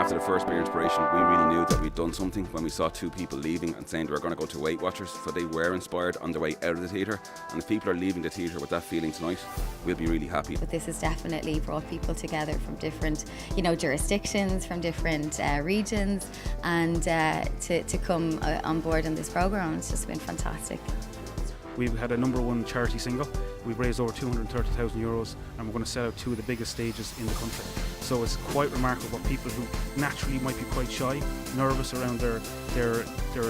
After the first Beer Inspiration, we really knew that we'd done something when we saw two people leaving and saying they were going to go to Weight Watchers, so they were inspired on their way out of the theatre, and if people are leaving the theatre with that feeling tonight, we'll be really happy. But this has definitely brought people together from different, jurisdictions, from different regions, and to come on board on this programme, it's just been fantastic. We've had a #1 charity single. We've raised over €230,000 and we're going to sell out 2 of the biggest stages in the country. So it's quite remarkable what people who naturally might be quite shy, nervous around their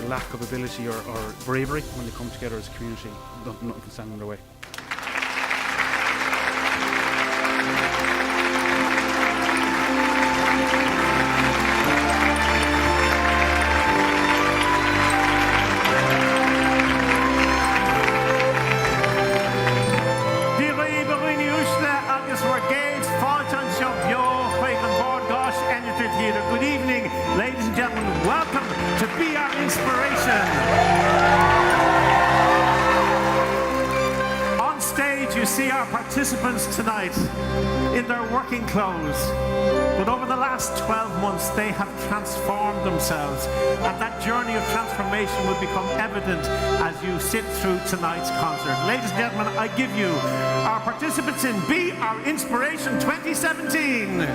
lack of ability or bravery, when they come together as a community, nothing can stand in their way. Good evening, ladies and gentlemen. Welcome to Be Our Inspiration. On stage, you see our participants tonight in their working clothes. But over the last 12 months, they have transformed themselves. And that journey of transformation will become evident as you sit through tonight's concert. Ladies and gentlemen, I give you our participants in Be Our Inspiration 2017.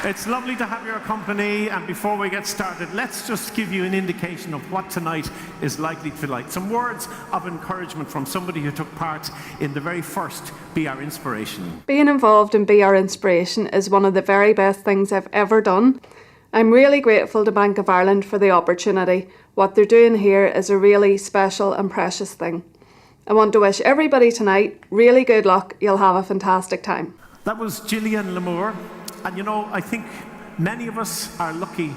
It's lovely to have your company, and before we get started, let's just give you an indication of what tonight is likely to be like. Some words of encouragement from somebody who took part in the very first Be Our Inspiration. Being involved in Be Our Inspiration is one of the very best things I've ever done. I'm really grateful to Bank of Ireland for the opportunity. What they're doing here is a really special and precious thing. I want to wish everybody tonight really good luck. You'll have a fantastic time. That was Gillian Lamour. And I think many of us are lucky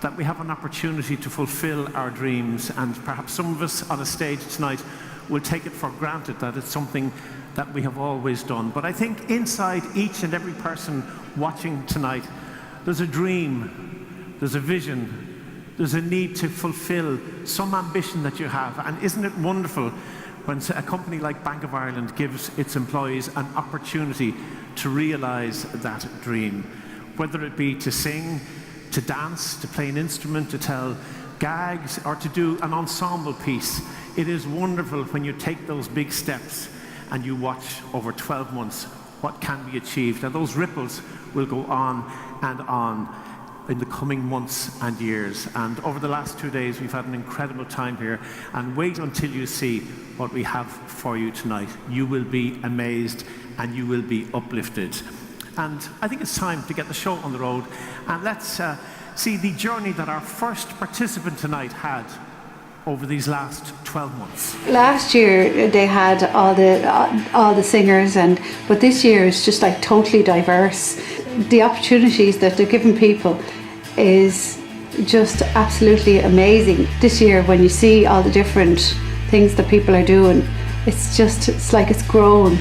that we have an opportunity to fulfill our dreams, and perhaps some of us on a stage tonight will take it for granted that it's something that we have always done. But I think inside each and every person watching tonight, there's a dream, there's a vision, there's a need to fulfill some ambition that you have. And isn't it wonderful when a company like Bank of Ireland gives its employees an opportunity to realise that dream, whether it be to sing, to dance, to play an instrument, to tell gags, or to do an ensemble piece. It is wonderful when you take those big steps and you watch over 12 months what can be achieved, and those ripples will go on and on in the coming months and years. And over the last 2 days, we've had an incredible time here, and wait until you see what we have for you tonight. You will be amazed and you will be uplifted. And I think it's time to get the show on the road, and let's see the journey that our first participant tonight had over these last 12 months. Last year they had all the singers, but this year is just like totally diverse. The opportunities that they're giving people is just absolutely amazing. This year, when you see all the different things that people are doing, it's like it's grown.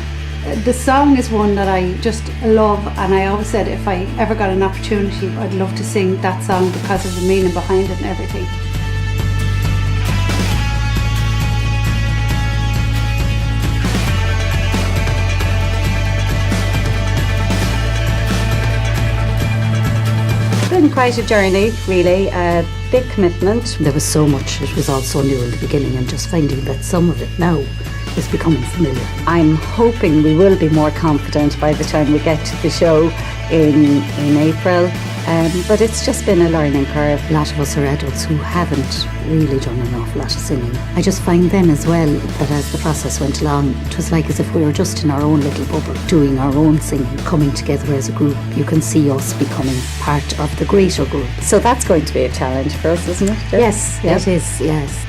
The song is one that I just love, and I always said if I ever got an opportunity, I'd love to sing that song because of the meaning behind it and everything. It's been quite a journey, really, a big commitment. There was so much, it was all so new in the beginning, and just finding that some of it now is becoming familiar. I'm hoping we will be more confident by the time we get to the show in April, but it's just been a learning curve. A lot of us are adults who haven't really done an awful lot of singing. I just find then as well that as the process went along, it was like as if we were just in our own little bubble, doing our own singing, coming together as a group. You can see us becoming part of the greater group. So that's going to be a challenge for us, isn't it? Yes, yep. It is, yes.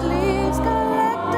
Leaves collect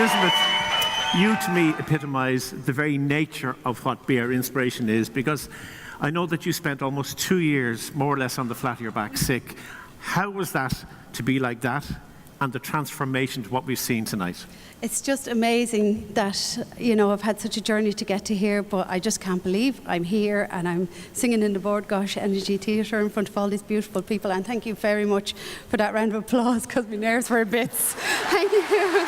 Elizabeth, you to me epitomise the very nature of what BR Inspiration is, because I know that you spent almost 2 years, more or less, on the flat of your back sick. How was that to be like that, and the transformation to what we've seen tonight? It's just amazing that, you know, I've had such a journey to get to here, but I just can't believe I'm here and I'm singing in the Bord Gosh Energy Theatre in front of all these beautiful people. And thank you very much for that round of applause, because my nerves were a bits. Thank you.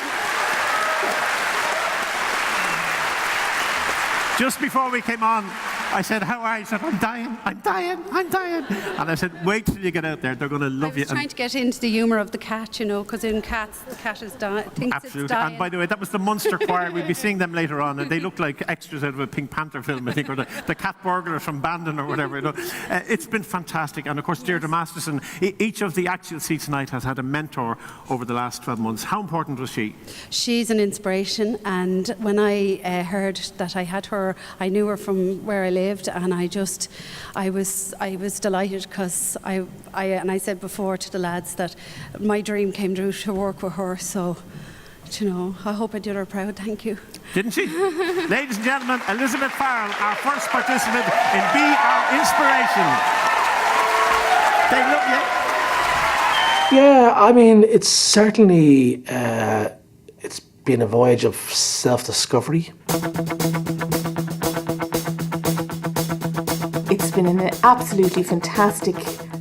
Just before we came on, I said, how are you? He said, I'm dying. And I said, wait till you get out there. They're going to love you. I was trying to get into the humour of the cat, you know, because in cats, the cat is thinks Absolutely. it's dying. And by the way, that was the Munster Choir. We'll be seeing them later on, and they look like extras out of a Pink Panther film, I think, or the cat burglar from Bandon or whatever. You know. It's been fantastic. And of course, Deirdre Masterson, each of the actual seats tonight has had a mentor over the last 12 months. How important was she? She's an inspiration, and when I heard that I had her, I knew her from where I lived, and I was delighted, because I said before to the lads that my dream came true to work with her. So, you know, I hope I did her proud. Thank you. Didn't she? Ladies and gentlemen, Elizabeth Farrell, our first participant in Be Our Inspiration. They love you. Yeah, I mean, it's certainly it's been a voyage of self-discovery. It's been an absolutely fantastic,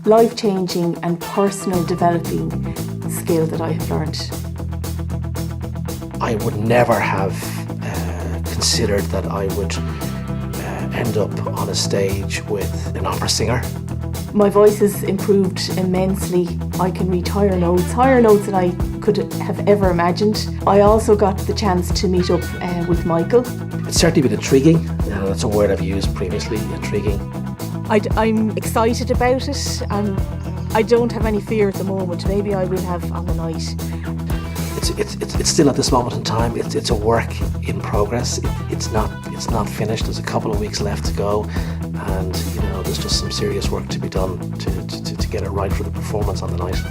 life-changing and personal developing skill that I have learned. I would never have considered that I would end up on a stage with an opera singer. My voice has improved immensely. I can reach higher notes than I could have ever imagined. I also got the chance to meet up with Michael. It's certainly been intriguing. That's a word I've used previously, intriguing. I'm excited about it. I don't have any fear at the moment. Maybe I will have on the night. It's still at this moment in time. It's a work in progress. It's not finished. There's a couple of weeks left to go, and you know there's just some serious work to be done to get it right for the performance on the night.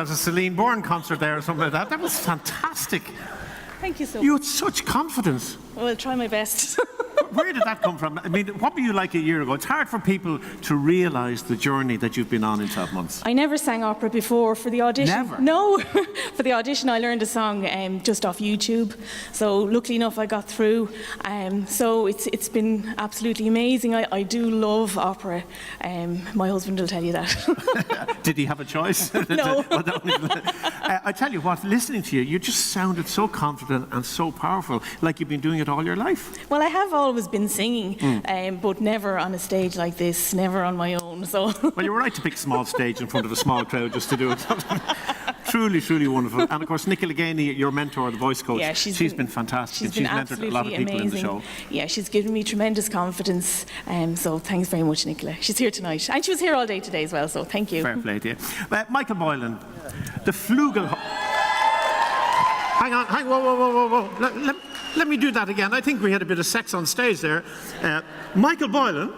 as a Celine Bourne concert there or something like that. That was fantastic. Thank you so much. You had such confidence. Well, I'll try my best. Where did that come from? I mean, what were you like a year ago? It's hard for people to realise the journey that you've been on in 12 months. I never sang opera before. For the audition. Never? No. For the audition, I learned a song just off YouTube. So luckily enough, I got through. So it's been absolutely amazing. I do love opera. My husband will tell you that. Did he have a choice? No. I tell you what, listening to you, you just sounded so confident and so powerful, like you've been doing it all your life. Well, I have always been singing, but never on a stage like this, never on my own. So. Well, you were right to pick a small stage in front of a small crowd just to do it. Truly, truly wonderful. And of course, Nicola Gainey, your mentor, the voice coach, yeah, she's been fantastic. She's been mentored a lot of people amazing. in the show. Yeah, she's given me tremendous confidence. So thanks very much, Nicola. She's here tonight. And she was here all day today as well, so thank you. Fair play to you. Michael Boylan, the Flugel... Hang on, whoa. Let me do that again. I think we had a bit of sex on stage there. Michael Boylan.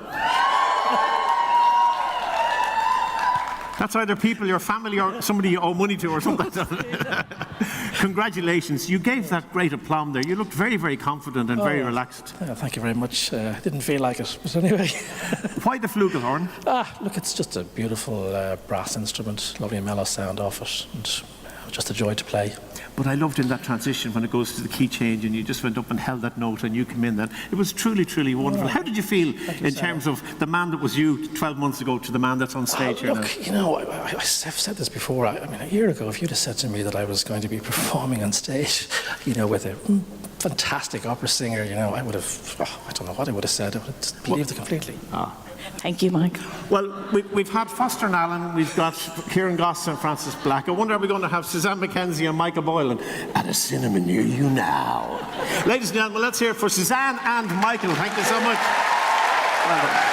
That's either people, your family, or somebody you owe money to or something. Congratulations. You gave that great aplomb there. You looked very, very confident and very relaxed. Thank you very much. I didn't feel like it, but anyway. Why the flugelhorn? Look, it's just a beautiful brass instrument, lovely mellow sound off it, and just a joy to play. But I loved in that transition when it goes to the key change and you just went up and held that note and you came in then. It was truly, truly wonderful. How did you feel in terms of the man that was you 12 months ago to the man that's on stage here now? Look, you know, I've said this before. I mean, a year ago, if you'd have said to me that I was going to be performing on stage, you know, with a fantastic opera singer, you know, I would have, I don't know what I would have said. I would have believed it completely. Thank you, Mike. Well, we've had Foster and Allen, we've got Kieran Goss and Francis Black. I wonder, are we going to have Suzanne McKenzie and Michael Boylan at a cinema near you now? Ladies and gentlemen, let's hear it for Suzanne and Michael. Thank you so much. Well done.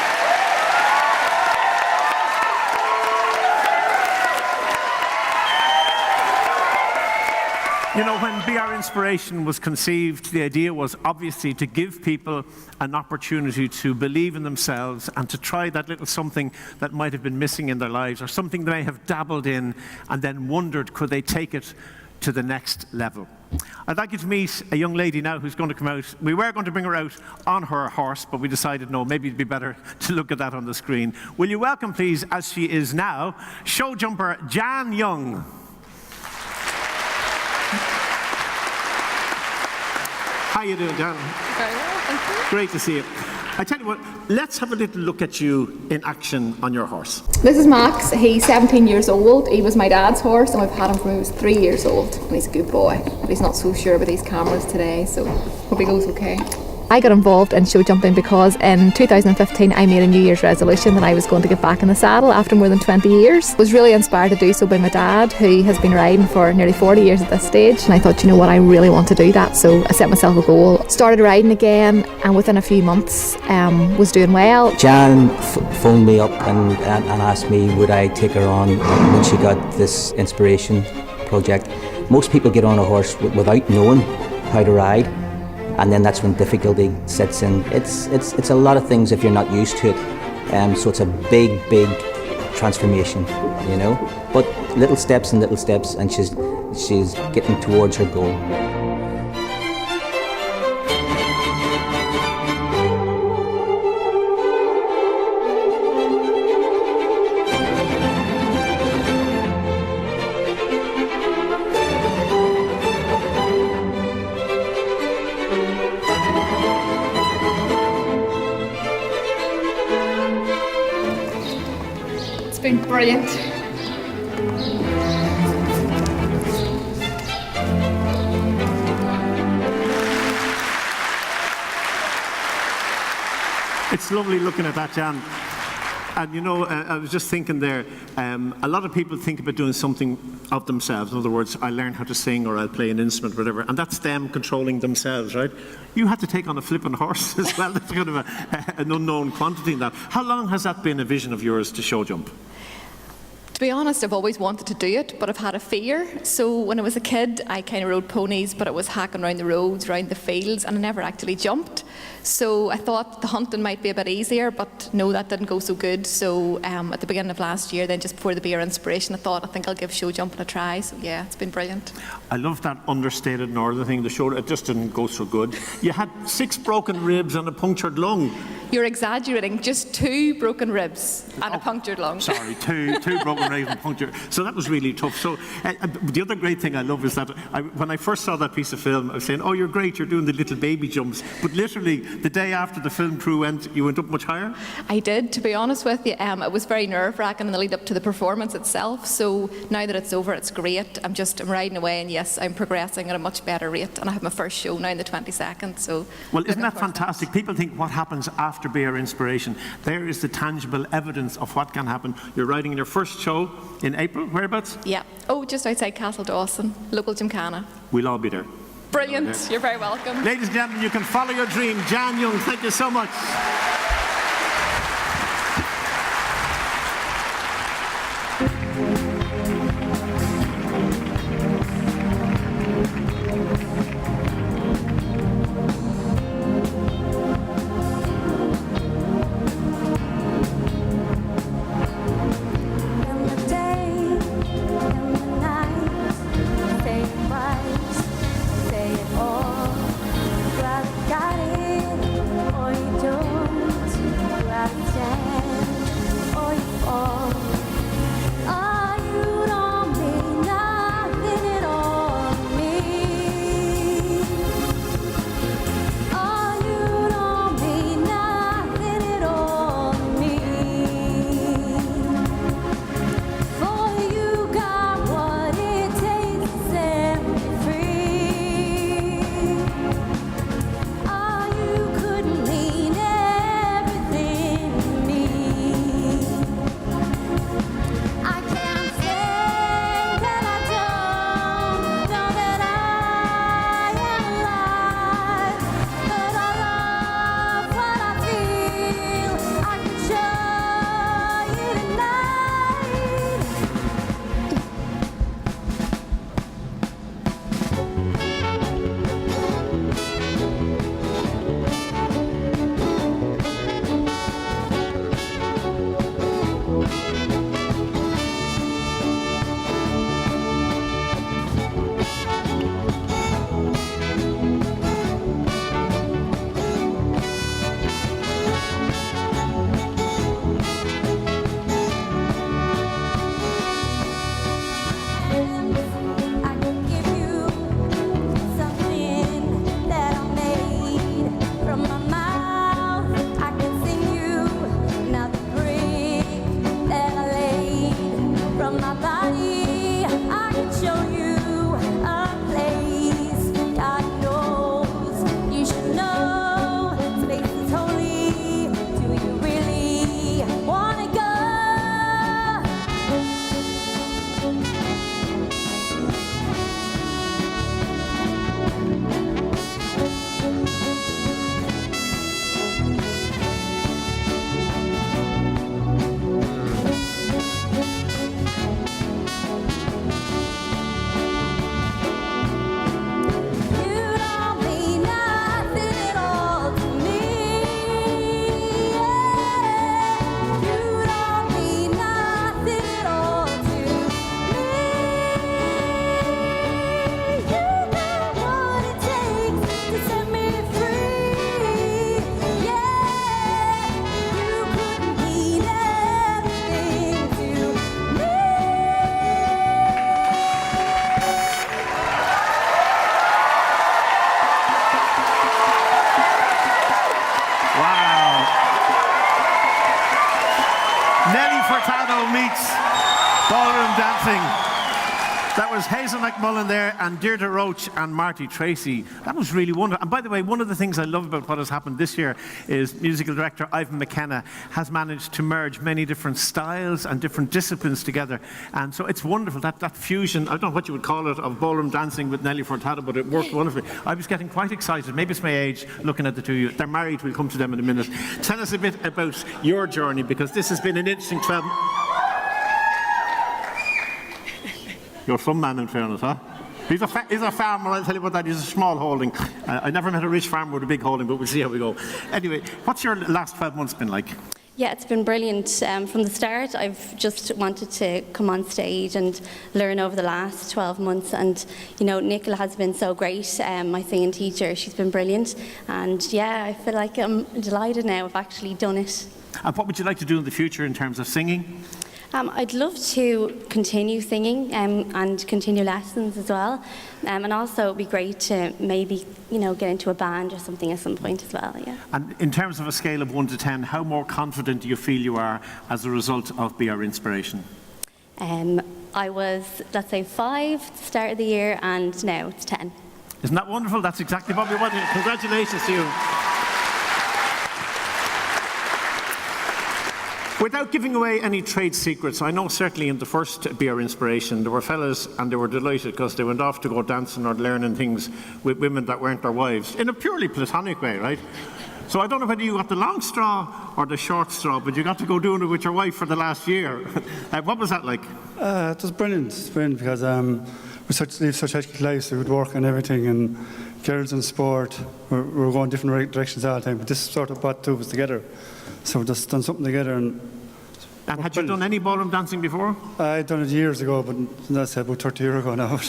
You know, when BR Inspiration was conceived, the idea was obviously to give people an opportunity to believe in themselves and to try that little something that might have been missing in their lives or something they may have dabbled in and then wondered, could they take it to the next level? I'd like you to meet a young lady now who's going to come out. We were going to bring her out on her horse, but we decided, no, maybe it'd be better to look at that on the screen. Will you welcome, please, as she is now, show jumper Jan Young. How you doing, Jan? Very well, thank you. Great to see you. I tell you what, let's have a little look at you in action on your horse. This is Max. He's 17 years old. He was my dad's horse, and we've had him from when he was 3 years old. And he's a good boy, but he's not so sure about these cameras today, so hope he goes okay. I got involved in show jumping because in 2015 I made a New Year's resolution that I was going to get back in the saddle after more than 20 years. I was really inspired to do so by my dad, who has been riding for nearly 40 years at this stage, and I thought, you know what, I really want to do that, so I set myself a goal. Started riding again, and within a few months was doing well. Jan phoned me up and asked me would I take her on when she got this inspiration project. Most people get on a horse without knowing how to ride, and then that's when difficulty sets in. It's a lot of things if you're not used to it, so it's a big transformation, you know. But little steps, and she's getting towards her goal. It's been brilliant. It's lovely looking at that, Jan. And you know, I was just thinking there, a lot of people think about doing something of themselves. In other words, I learn how to sing or I'll play an instrument, whatever, and that's them controlling themselves, right? You had to take on a flipping horse as well. That's kind of an unknown quantity in that. How long has that been a vision of yours to show jump? To be honest, I've always wanted to do it, but I've had a fear. So when I was a kid, I kind of rode ponies, but it was hacking around the roads, around the fields, and I never actually jumped. So I thought the hunting might be a bit easier, but no, that didn't go so good. So at the beginning of last year, then just before the BOI Inspiration, I think I'll give show jumping a try. So yeah, it's been brilliant. I love that understated northern thing. The show, it just didn't go so good. You had 6 broken ribs and a punctured lung. You're exaggerating. Just 2 broken ribs and a punctured lung. Sorry, two broken ribs and punctured. So that was really tough. So the other great thing I love is that when I first saw that piece of film, I was saying, "Oh, you're great. You're doing the little baby jumps." But literally, the day after the film crew went, you went up much higher? I did, to be honest with you. It was very nerve-wracking in the lead up to the performance itself. So now that it's over, it's great. I'm riding away, and yes, I'm progressing at a much better rate. And I have my first show now on the 22nd. So, well, isn't that fantastic? People think what happens after BOI Inspiration. There is the tangible evidence of what can happen. You're writing your first show in April. Whereabouts? Yeah. Oh, just outside Castle Dawson, local gymkhana. We'll all be there. Brilliant. You're very welcome. Ladies and gentlemen, you can follow your dream. Jan Young, thank you so much. Ballroom dancing. That was Hazel Macmillan there, and Deirdre Roach and Marty Tracy. That was really wonderful. And by the way, one of the things I love about what has happened this year is musical director Ivan McKenna has managed to merge many different styles and different disciplines together. And so it's wonderful, that fusion, I don't know what you would call it, of ballroom dancing with Nelly Furtado, but it worked wonderfully. I was getting quite excited. Maybe it's my age looking at the two of you. They're married, we'll come to them in a minute. Tell us a bit about your journey, because this has been an interesting 12 You're some man, in fairness, huh? He's a farmer, I'll tell you about that. He's a small holding. I never met a rich farmer with a big holding, but we'll see how we go. Anyway, what's your last 12 months been like? Yeah, it's been brilliant. From the start, I've just wanted to come on stage and learn over the last 12 months. And, you know, Nicola has been so great, my singing teacher. She's been brilliant. And, yeah, I feel like I'm delighted now I've actually done it. And what would you like to do in the future in terms of singing? I'd love to continue singing and continue lessons as well. And also it'd be great to maybe, you know, get into a band or something at some point as well, yeah. And in terms of a scale of 1 to 10, how more confident do you feel you are as a result of Be Our Inspiration? I was, let's say, 5 at the start of the year, and now it's 10. Isn't that wonderful? That's exactly what we wanted. Congratulations to you. Without giving away any trade secrets, I know certainly in the first Be Our Inspiration there were fellas and they were delighted because they went off to go dancing or learning things with women that weren't their wives, in a purely platonic way, right? So I don't know whether you got the long straw or the short straw, but you got to go doing it with your wife for the last year. What was that like? It was brilliant. It's brilliant because we live such hectic lives, we would work and everything, and girls in sport, we're going different directions all the time, but this sort of brought two of us together. So we've just done something together. And had you done any ballroom dancing before? I'd done it years ago, but that's about 30 years ago now.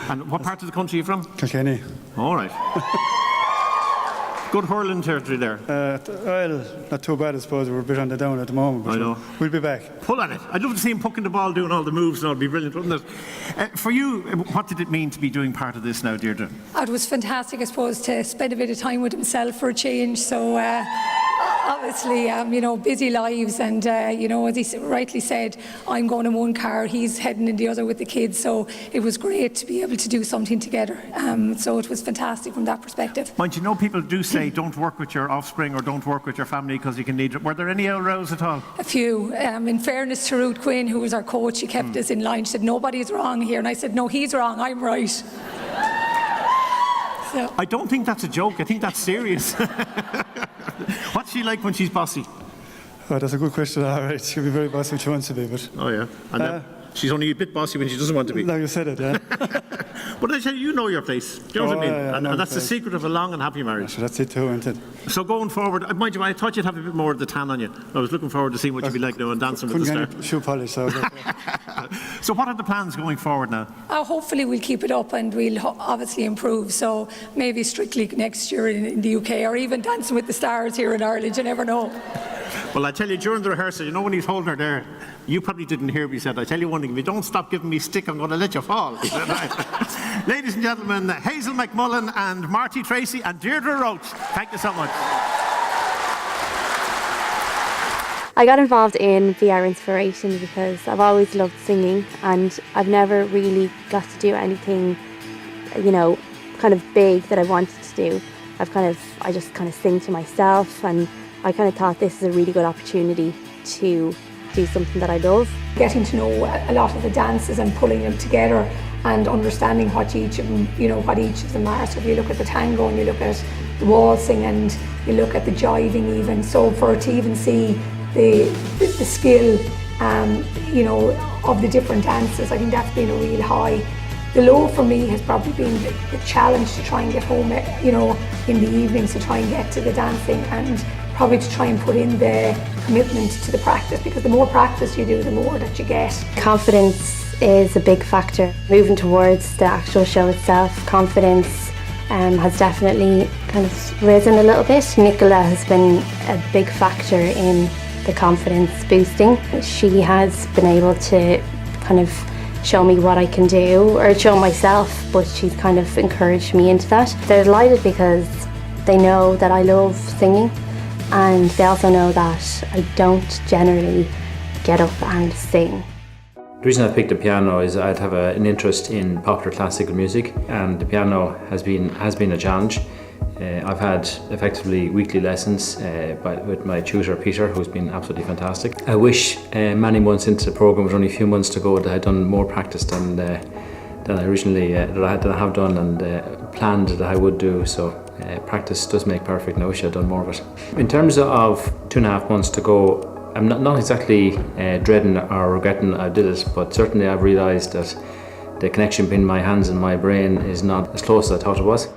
And what part of the country are you from? Kilkenny. All right. Good hurling territory there. Well, not too bad, I suppose. We're a bit on the down at the moment, but I know. We'll be back. Pull on it. I'd love to see him pucking the ball, doing all the moves, and it'd be brilliant, wouldn't it? For you, what did it mean to be doing part of this now, Deirdre? It was fantastic, I suppose, to spend a bit of time with himself for a change. So obviously, you know, busy lives, and you know, as he rightly said, I'm going in one car, he's heading in the other with the kids. So it was great to be able to do something together. So it was fantastic from that perspective. Mind you know, people do say don't work with your offspring or don't work with your family because you can need it. Were there any rows at all? A few. In fairness to Ruth Quinn, who was our coach, she kept us in line. She said, nobody's wrong here. And I said, no, he's wrong, I'm right. So. I don't think that's a joke. I think that's serious. What's she like when she's bossy? Oh, that's a good question. All right, she'll be very bossy when she wants to be, but... Oh, yeah. And she's only a bit bossy when she doesn't want to be. No, you said it, yeah. But I tell you, you know your place. Do you know what I mean? Yeah, and that's the secret of a long and happy marriage. So that's it too, isn't it? So going forward, mind you, I thought you'd have a bit more of the tan on you. I was looking forward to seeing what you'd be like now and dancing with the star. Shoe polish, so... So what are the plans going forward now? Hopefully we'll keep it up and we'll obviously improve. So maybe Strictly next year in the UK, or even Dancing with the Stars here in Ireland, you never know. Well, I tell you, during the rehearsal, you know when he's holding her there, you probably didn't hear me. He said, I tell you one thing, if you don't stop giving me stick, I'm going to let you fall. Ladies and gentlemen, Hazel Macmillan and Marty Tracy and Deirdre Roach. Thank you so much. I got involved in Be Our Inspiration because I've always loved singing, and I've never really got to do anything, you know, kind of big that I wanted to do. I just kind of sing to myself, and I kind of thought this is a really good opportunity to do something that I love. Getting to know a lot of the dances and pulling them together and understanding what each of them, you know, what each of them are. So if you look at the tango and you look at the waltzing and you look at the jiving even, so for to even see the skill, you know, of the different dances, I think that's been a real high. The low for me has probably been the challenge to try and get home, you know, in the evenings to try and get to the dancing, and probably to try and put in the commitment to the practice, because the more practice you do, the more that you get. Confidence is a big factor. Moving towards the actual show itself, confidence has definitely kind of risen a little bit. Nicola has been a big factor in the confidence boosting. She has been able to kind of show me what I can do, or show myself, but she's kind of encouraged me into that. They're delighted because they know that I love singing, and they also know that I don't generally get up and sing. The reason I picked the piano is I'd have an interest in popular classical music, and the piano has been a challenge. I've had effectively weekly lessons with my tutor Peter, who's been absolutely fantastic. I wish many months into the programme, it was only a few months to go, that I had done more practice than I originally that I have done and planned that I would do. So practice does make perfect. And I wish I'd done more of it. In terms of 2.5 months to go, I'm not exactly dreading or regretting I did it, but certainly I've realised that the connection between my hands and my brain is not as close as I thought it was.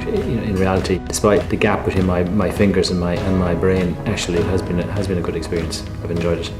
In reality, despite the gap between my fingers and my brain, actually it has been a good experience. I've enjoyed it.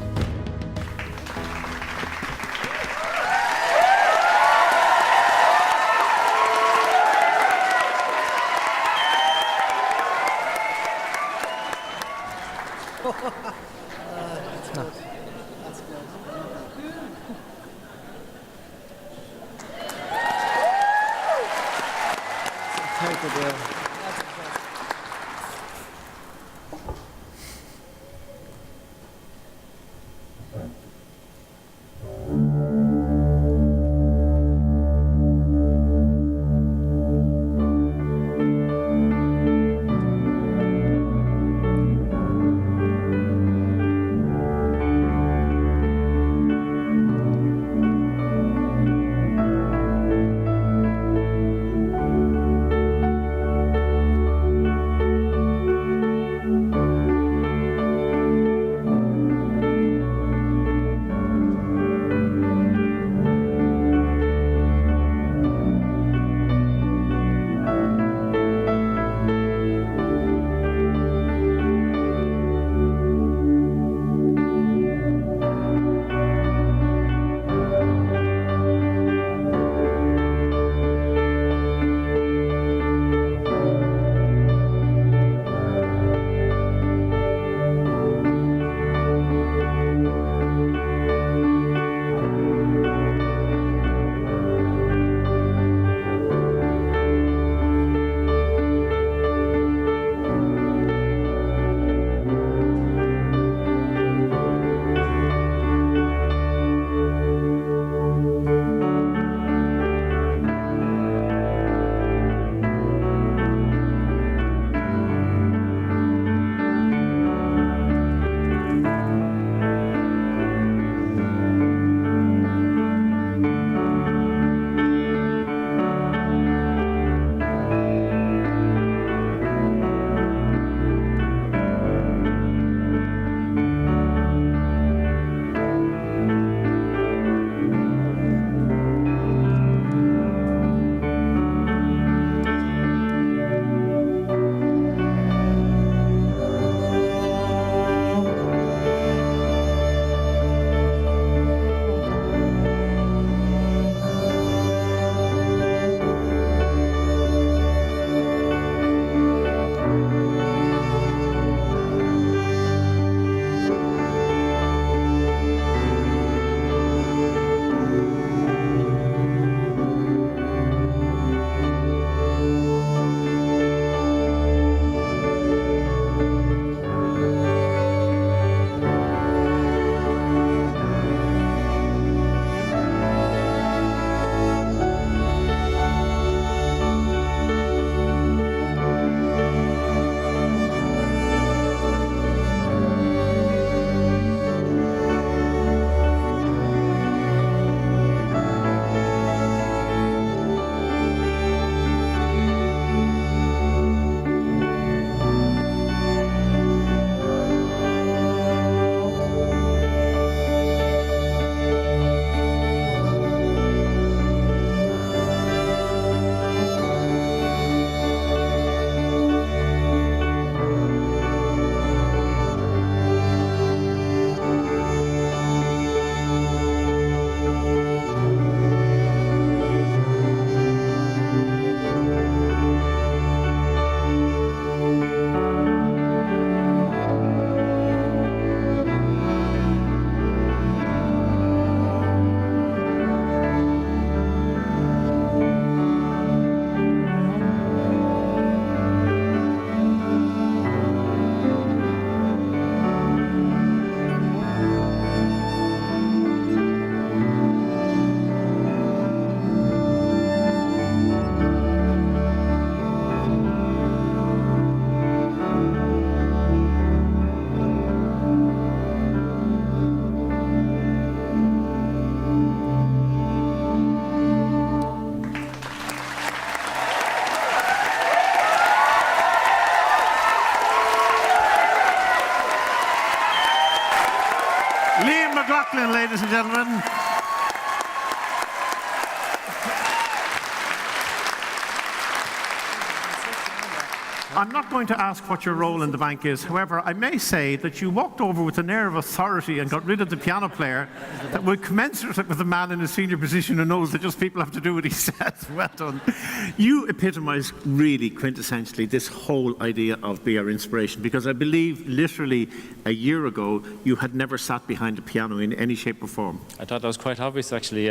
McLaughlin, ladies and gentlemen. I'm not going to ask what your role in the bank is. However, I may say that you walked over with an air of authority and got rid of the piano player that would commensurate with a man in a senior position who knows that just people have to do what he says. Well done. You epitomise really quintessentially this whole idea of Be Our Inspiration, because I believe literally a year ago you had never sat behind a piano in any shape or form. I thought that was quite obvious, actually.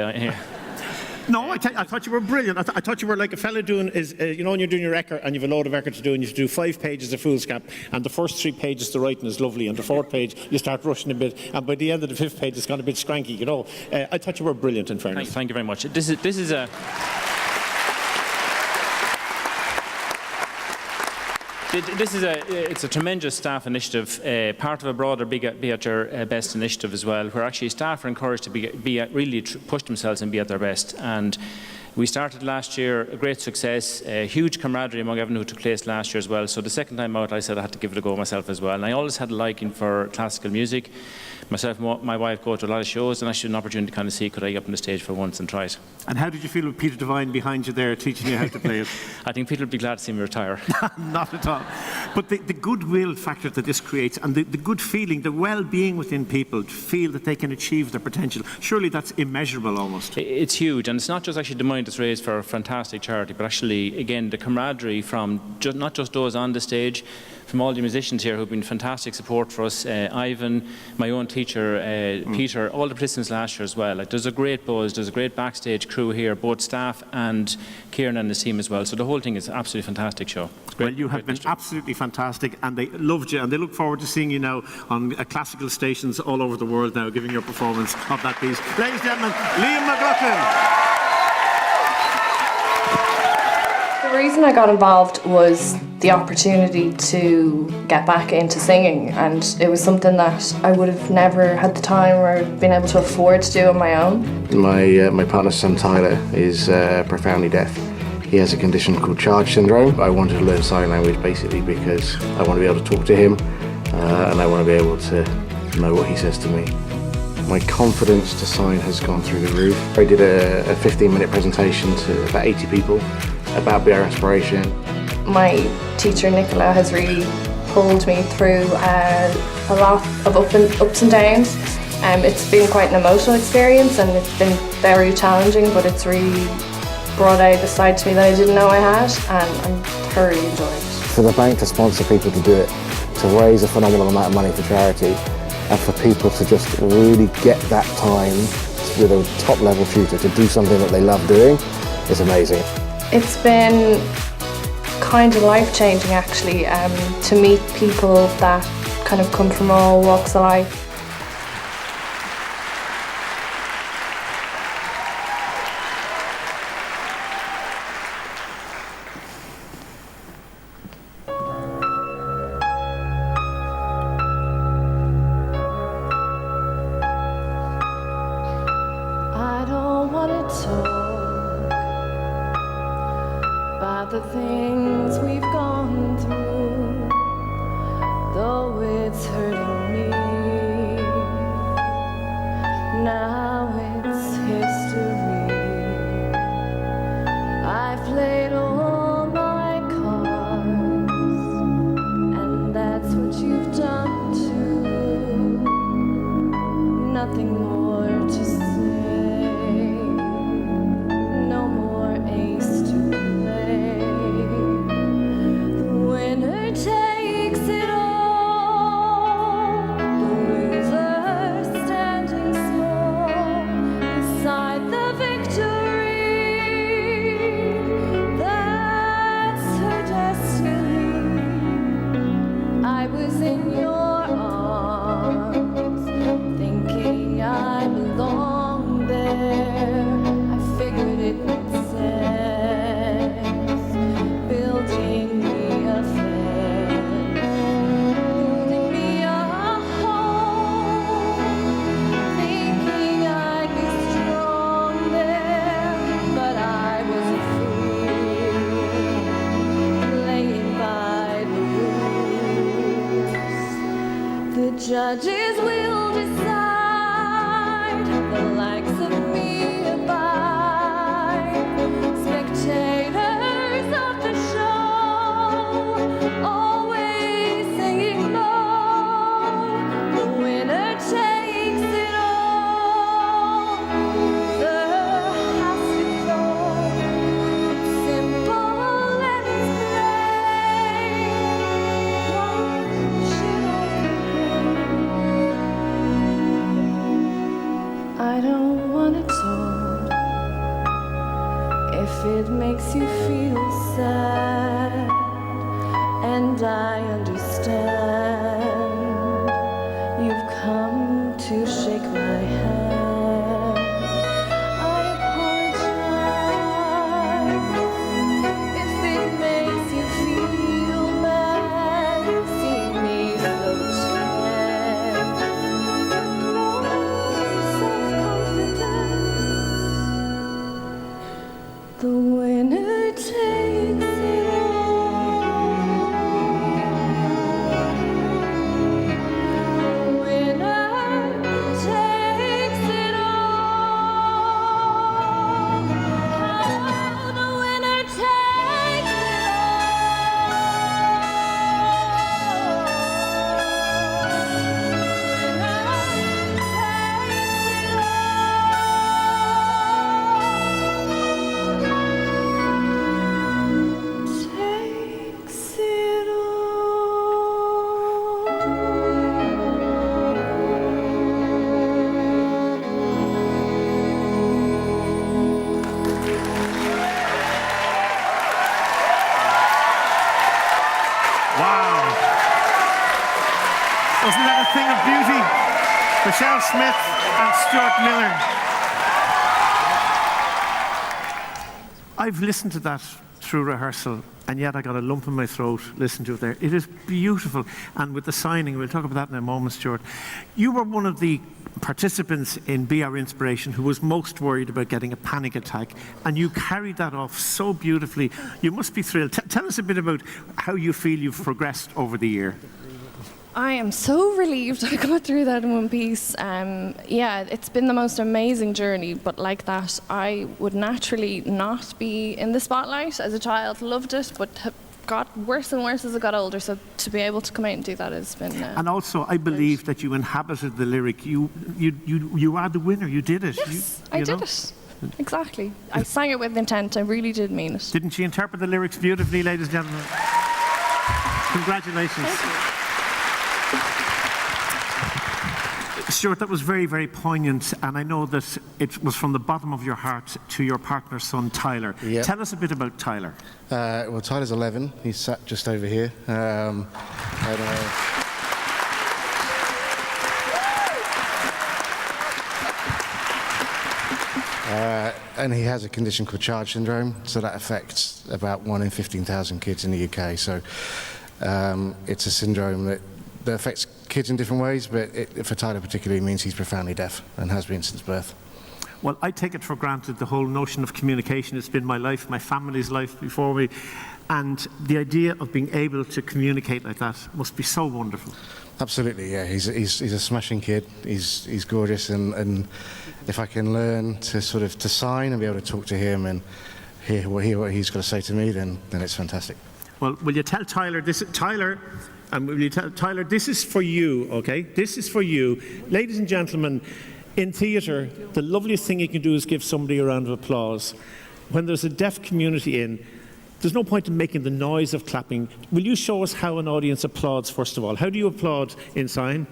No, I thought you were brilliant. I thought you were like a fella doing you know, when you're doing your record and you've a load of record to do and you have to do 5 pages of foolscap, and the first 3 pages the writing is lovely, and the 4th page you start rushing a bit, and by the end of the 5th page it's gone a bit scranky, you know. I thought you were brilliant, in fairness. Thank you very much. This is a... It's a tremendous staff initiative, part of a broader Be at Your Best initiative as well, where actually staff are encouraged to really push themselves and be at their best. And we started last year, a great success, a huge camaraderie among everyone who took place last year as well. So the second time out, I said I had to give it a go myself as well. And I always had a liking for classical music. Myself and my wife go to a lot of shows, and I had an opportunity to kind of see could I get up on the stage for once and try it. And how did you feel with Peter Devine behind you there teaching you how to play it? I think Peter would be glad to see me retire. Not at all. But the goodwill factor that this creates, and the good feeling, the well-being within people to feel that they can achieve their potential, surely that's immeasurable almost. It's huge, and it's not just actually the money that's raised for a fantastic charity, but actually, again, the camaraderie from not just those on the stage, from all the musicians here who've been fantastic support for us, Ivan, my own teacher, Peter, all the participants last year as well. Like, there's a great buzz, there's a great backstage crew here, both staff and Kieran and the team as well. So the whole thing is an absolutely fantastic show. Well, you have been absolutely fantastic, and they loved you, and they look forward to seeing you now on classical stations all over the world now, giving your performance of that piece. Ladies and gentlemen, Liam McLaughlin. The reason I got involved was the opportunity to get back into singing, and it was something that I would have never had the time or been able to afford to do on my own. My partner's son Tyler is profoundly deaf. He has a condition called Charge syndrome. I wanted to learn sign language basically because I want to be able to talk to him and I want to be able to know what he says to me. My confidence to sign has gone through the roof. I did a 15-minute presentation to about 80 people about Be Our Inspiration. My teacher Nicola has really pulled me through a lot of ups and downs. It's been quite an emotional experience and it's been very challenging, but it's really brought out a side to me that I didn't know I had, and I'm thoroughly enjoying it. For the bank to sponsor people to do it, to raise a phenomenal amount of money for charity, and for people to just really get that time with a top level tutor to do something that they love doing is amazing. It's been kind of life-changing actually, to meet people that kind of come from all walks of life. I don't want to talk about the things we've gone through, though it's hurting me. Now it's history. I've played all my cards, and that's what you've done too. Nothing more to say. Standing small. Michelle Smith and Stuart Miller. I've listened to that through rehearsal, and yet I got a lump in my throat listening to it there. It is beautiful. And with the signing, we'll talk about that in a moment, Stuart. You were one of the participants in Be Our Inspiration who was most worried about getting a panic attack, and you carried that off so beautifully. You must be thrilled. Tell us a bit about how you feel you've progressed over the year. I am so relieved I got through that in one piece. Yeah, it's been the most amazing journey, but like that, I would naturally not be in the spotlight. As a child, loved it, but got worse and worse as I got older, so to be able to come out and do that has been... and also, I believe that you inhabited the lyric. You are the winner, you did it. Yes, I did it. Exactly. I sang it with intent, I really did mean it. Didn't she interpret the lyrics beautifully, ladies and gentlemen? Congratulations. Thank you. Stuart, that was very, very poignant, and I know that it was from the bottom of your heart to your partner's son, Tyler. Yep. Tell us a bit about Tyler. Well, Tyler's 11. He's sat just over here. And he has a condition called charge syndrome, so that affects about 1 in 15,000 kids in the UK. So it's a syndrome that affects kids in different ways, but for Tyler particularly means he's profoundly deaf and has been since birth. Well, I take it for granted, the whole notion of communication. It's been my life, my family's life before me, and the idea of being able to communicate like that must be so wonderful. Absolutely, yeah. He's a smashing kid. He's gorgeous, and if I can learn to to sign and be able to talk to him and hear what he's got to say to me, then it's fantastic. Well, will you tell Tyler this? Tyler, will you tell Tyler this is for you? Okay, this is for you, ladies and gentlemen. In theatre, the loveliest thing you can do is give somebody a round of applause. When there's a deaf community in, there's no point in making the noise of clapping. Will you show us how an audience applauds, first of all? How do you applaud in sign?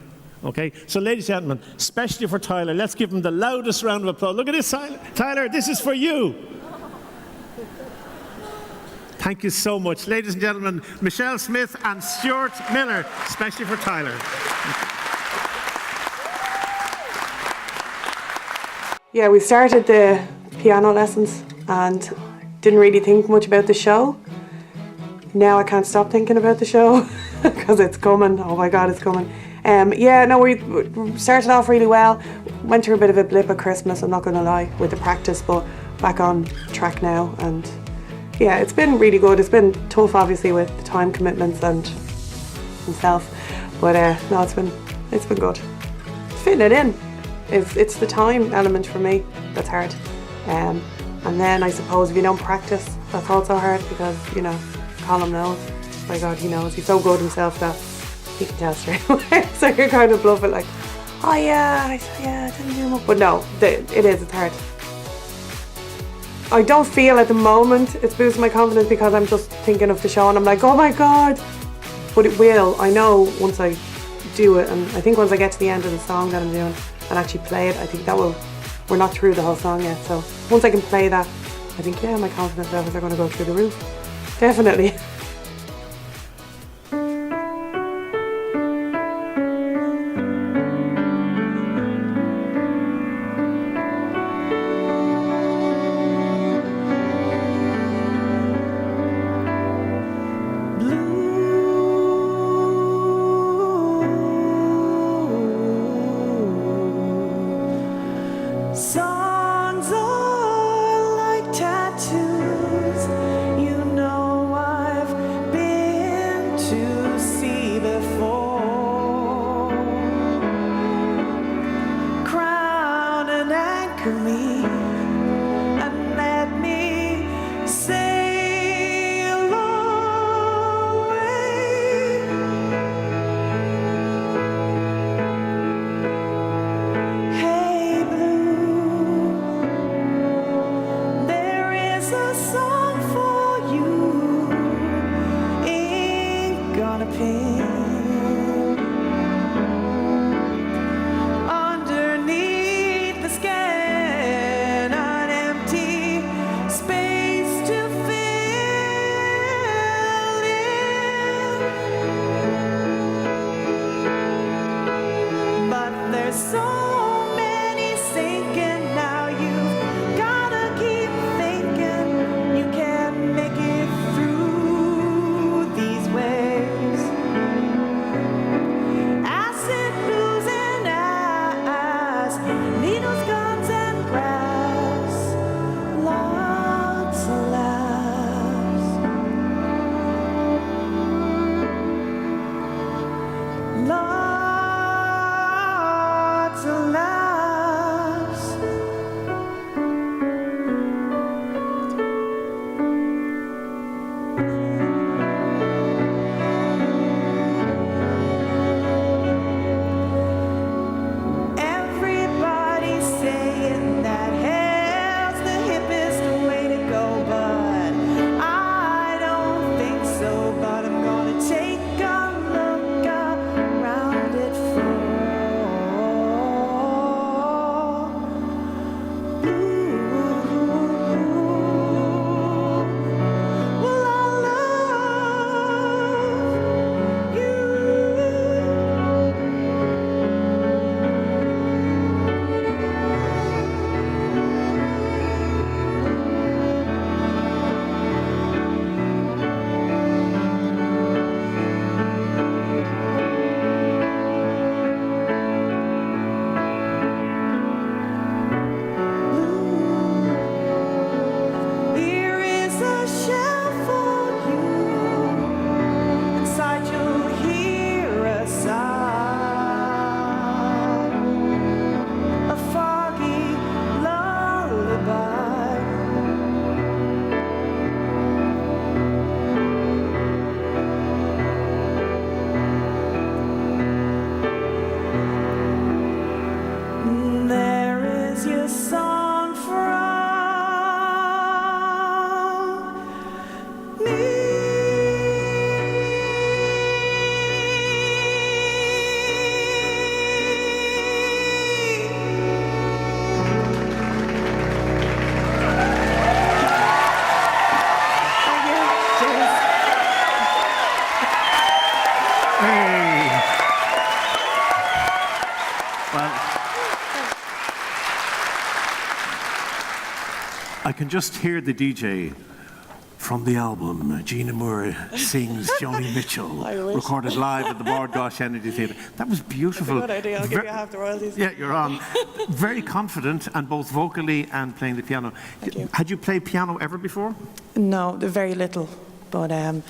Okay, so ladies and gentlemen, especially for Tyler, let's give him the loudest round of applause. Look at this, Tyler, this is for you. Thank you so much. Ladies and gentlemen, Michelle Smith and Stuart Miller, especially for Tyler. Yeah, we started the piano lessons and didn't really think much about the show. Now I can't stop thinking about the show because it's coming. Oh my God, it's coming. We started off really well. Went through a bit of a blip at Christmas, I'm not going to lie, with the practice, but back on track now. And yeah, it's been really good. It's been tough, obviously, with the time commitments and himself. But no, it's been good. Fitting it in. It's the time element for me that's hard. And then I suppose if you don't practice, that's also hard because, Colin knows. My God, he knows. He's so good himself that he can tell straight away. So you're kind of bluffing like, oh yeah, I didn't do much. But no, it's hard. I don't feel at the moment it's boosting my confidence because I'm just thinking of the show and I'm like, oh my God. But it will, I know, once I do it, and I think once I get to the end of the song that I'm doing and actually play it, I think we're not through the whole song yet, so once I can play that, I think, yeah, my confidence levels are going to go through the roof. Definitely. Songs are like tattoos, you know I've I can just hear the DJ from the album. Gina Moore sings Joni Mitchell, recorded live at the Bord Gáis Energy Theatre. That was beautiful. That's a good idea. I'll give you half the royalties. Yeah, you're on. Very confident, and both vocally and playing the piano. Thank you. Had you played piano ever before? No, very little, but a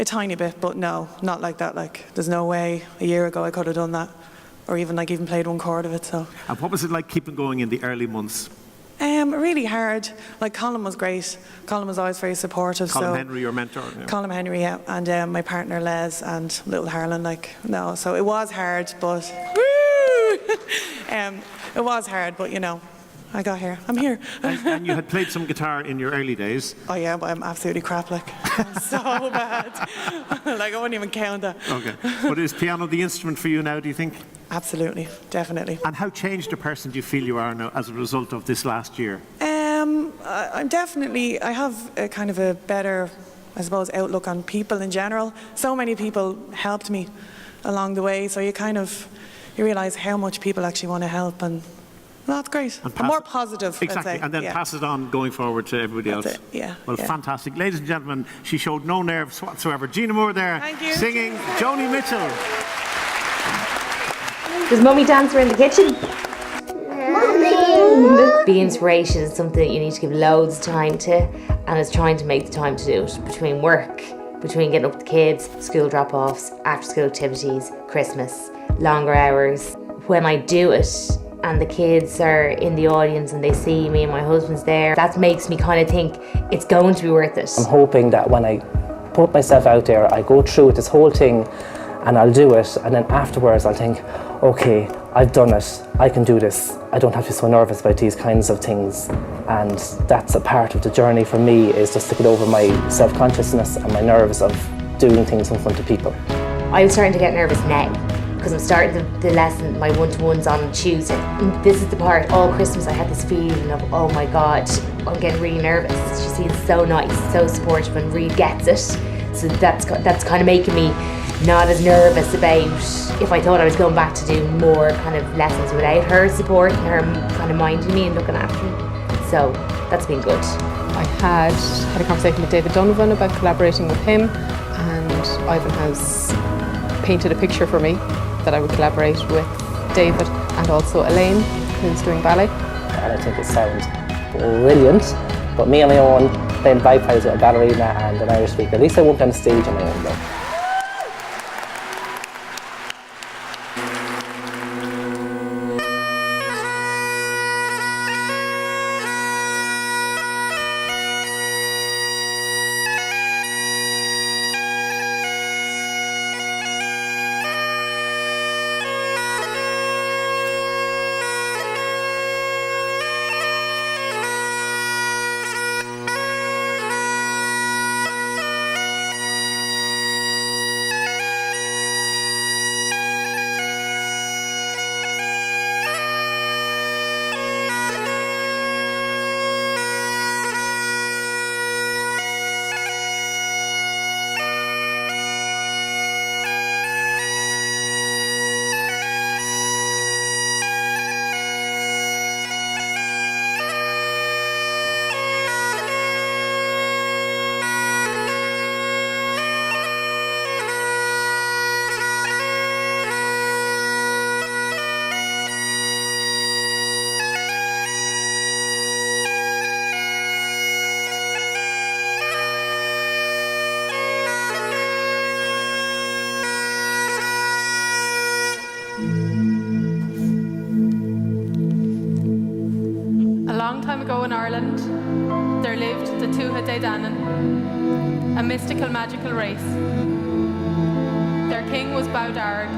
tiny bit. But no, not like that. Like, there's no way a year ago I could have done that, or even played one chord of it. So. And what was it like keeping going in the early months? Really hard. Like, Colin was great. Colin was always very supportive. Colin Henry, your mentor? Yeah. Colin Henry, yeah. And my partner Les and little Harlan, so it was hard, but it was hard, but I got here. I'm here. And you had played some guitar in your early days. Oh yeah, but I'm absolutely crap, I'm so bad. I wouldn't even count that. Okay. But is piano the instrument for you now, do you think? Absolutely, definitely. And how changed a person do you feel you are now as a result of this last year? I have a kind of a better, I suppose, outlook on people in general. So many people helped me along the way, so you realise how much people actually want to help, and that's great. I'm more positive. Exactly, I'd say. and then pass it on going forward to everybody else. That's it. Yeah. Well, fantastic. Ladies and gentlemen, she showed no nerves whatsoever. Gina Moore there, Thank you. singing Joni Mitchell. Does Mummy dance around the kitchen? Be inspiration is something that you need to give loads of time to, and it's trying to make the time to do it between work, between getting up with the kids, school drop-offs, after-school activities, Christmas, longer hours. When I do it and the kids are in the audience and they see me and my husband's there, that makes me kind of think it's going to be worth it. I'm hoping that when I put myself out there, I go through this whole thing and I'll do it, and then afterwards I'll think, okay, I've done it, I can do this. I don't have to be so nervous about these kinds of things. And that's a part of the journey for me, is just to get over my self-consciousness and my nerves of doing things in front of people. I'm starting to get nervous now, because I'm starting the lesson, my one-to-ones on Tuesday. And this is the part, all Christmas I had this feeling of, oh my God, I'm getting really nervous. She seems so nice, so supportive, and really gets it. So that's kind of making me not as nervous about if I thought I was going back to do more kind of lessons without her support and her kind of minding me and looking after me. So that's been good. I had a conversation with David Donovan about collaborating with him, and Ivan has painted a picture for me that I would collaborate with David and also Elaine, who's doing ballet. And I think it sounds brilliant, but me on my own, playing bagpipes with a ballerina and an Irish speaker, at least I won't be on stage on my own though. ago in Ireland, there lived the Tuatha De Danann, a mystical, magical race. Their king was Bowdarg.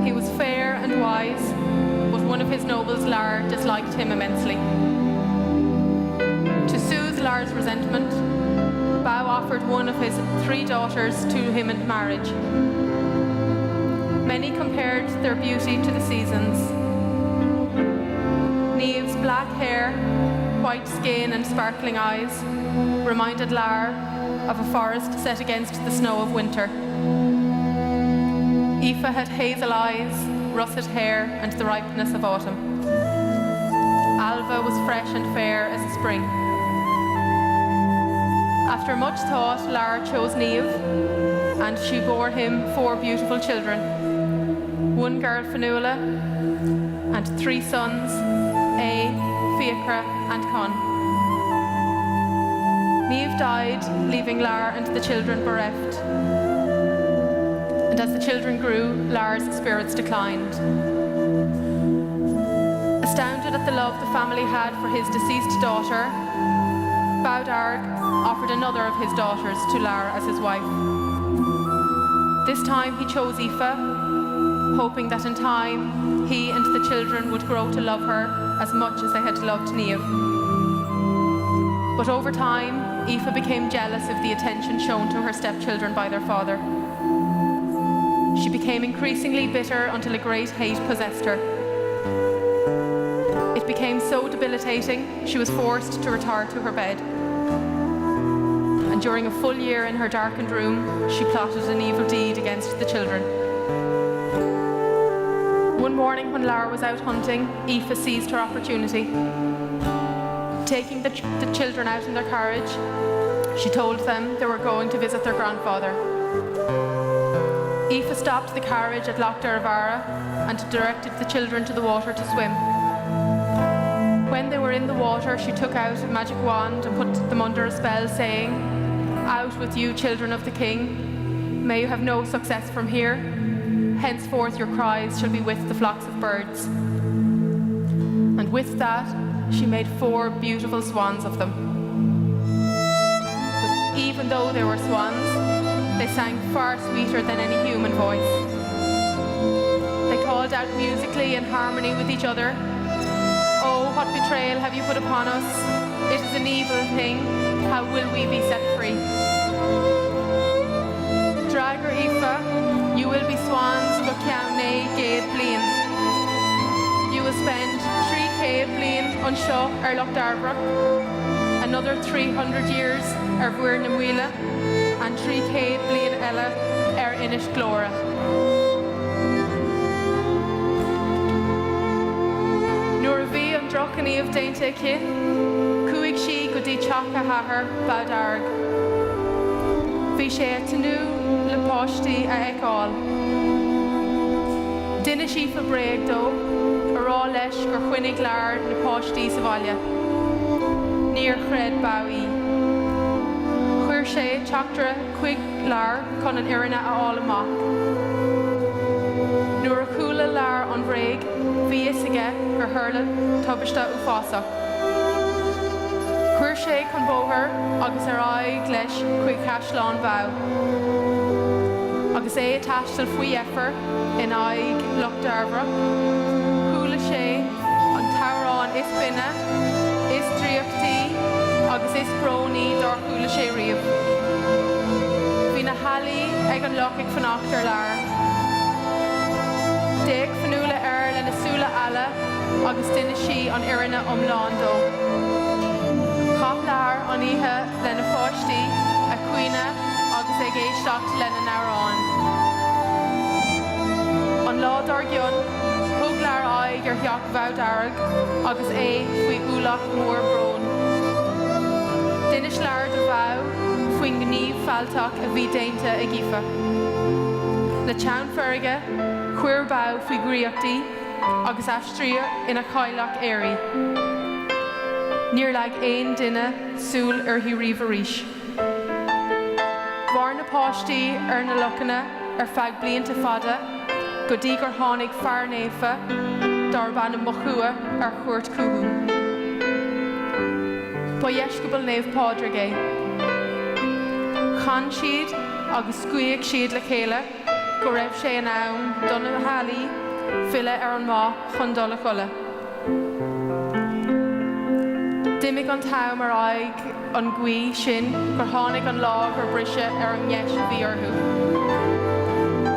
He was fair and wise, but one of his nobles, Lar, disliked him immensely. To soothe Lar's resentment, Bow offered one of his 3 daughters to him in marriage. Many compared their beauty to the seasons. Niamh's black hair, white skin and sparkling eyes reminded Lar of a forest set against the snow of winter. Aoife had hazel eyes, russet hair and the ripeness of autumn. Alva was fresh and fair as a spring. After much thought, Lara chose Niamh, and she bore him 4 beautiful children, 1 girl Fionnuala, and 3 sons, Fiachra and Con. Niamh died, leaving Lara and the children bereft. And as the children grew, Lara's spirits declined. Astounded at the love the family had for his deceased daughter, Bowdarg offered another of his daughters to Lara as his wife. This time he chose Aoife, hoping that in time he and the children would grow to love her as much as they had loved Niamh. But over time, Aoife became jealous of the attention shown to her stepchildren by their father. She became increasingly bitter until a great hate possessed her. It became so debilitating, she was forced to retire to her bed. And during a full year in her darkened room, she plotted an evil deed against the children. One morning when Lara was out hunting, Aoife seized her opportunity. Taking the children out in their carriage, she told them they were going to visit their grandfather. Aoife stopped the carriage at Loch Dervara and directed the children to the water to swim. When they were in the water, she took out a magic wand and put them under a spell, saying, "Out with you, children of the king. May you have no success from here. Henceforth your cries shall be with the flocks of birds." And with that, she made 4 beautiful swans of them. But even though they were swans, they sang far sweeter than any human voice. They called out musically in harmony with each other, "Oh, what betrayal have you put upon us? It is an evil thing. How will we be set free?" Dragar Aoife, you will be swans, but ceann nae gcéad bliain. You will spend 3 céad bliain an seo Loch Dervara, another 300 years Bhuir na Muile, and 3 céad bliain eile Inish Glóra. Nuair a bhí an drochaníomh déanta aici, cuaigh si go dtí teach a hathair Bowdarg. Bhí sé tanú le páistí a eicáil. Duine si fa bréag dó, ará leis gur chuinnig lear na páistí sa bhaile. Níor chreid BOI. Chuir sé teachtra chuig lear chun an iarna a fháil amach. Nuair a chúla lear an bhréag, bhí is aige gur thuirla tubaiste uafásach. Chuir sé chun bóthar agus ar aghaidh leis chuig Caisleán Bhow. Agus é taistil faoi effar in aghaidh Loch Dervara. Chúla sé an tárán is binne, is tríochtaí agus is brónaí dár chúla sé riamh. Bhí na halaí ag an loch ag fanacht ar lear. Déag Fionnuala le na súla eile agus duine si an iarna omláin dó. Chap lear an oíche le na fáistí a cuine agus ag éisteacht le na nárán. An ládar gion, thug lear aghaidh ar theach Bowdarg agus é faoi úlach mór brón. Duine lear do bhau faoin gníomh fealtach a bhí déanta ag Aoife. Le teann farige, chuir Bhow faoi gríochtaí agus aistrío ina chailech éirí. Níor leag aon duine súil uirthi riamh arís. Bhar na páistí ar na lochanna ar feadh blianta fada, go dtí gur tháinig fearnéfa dar bana mochua ar chuirt cúthú. Ba dheiscubal néamh pádraig é. Chan siad agus scuaigh siad le chéile, go raibh sé an ann donna na halaí fille ar an maith chun dul a chuile. Dimig an tam ar aghaidh an gcuí sin gur tháinig an lág ar brise ar an ngneis a bhí orthú.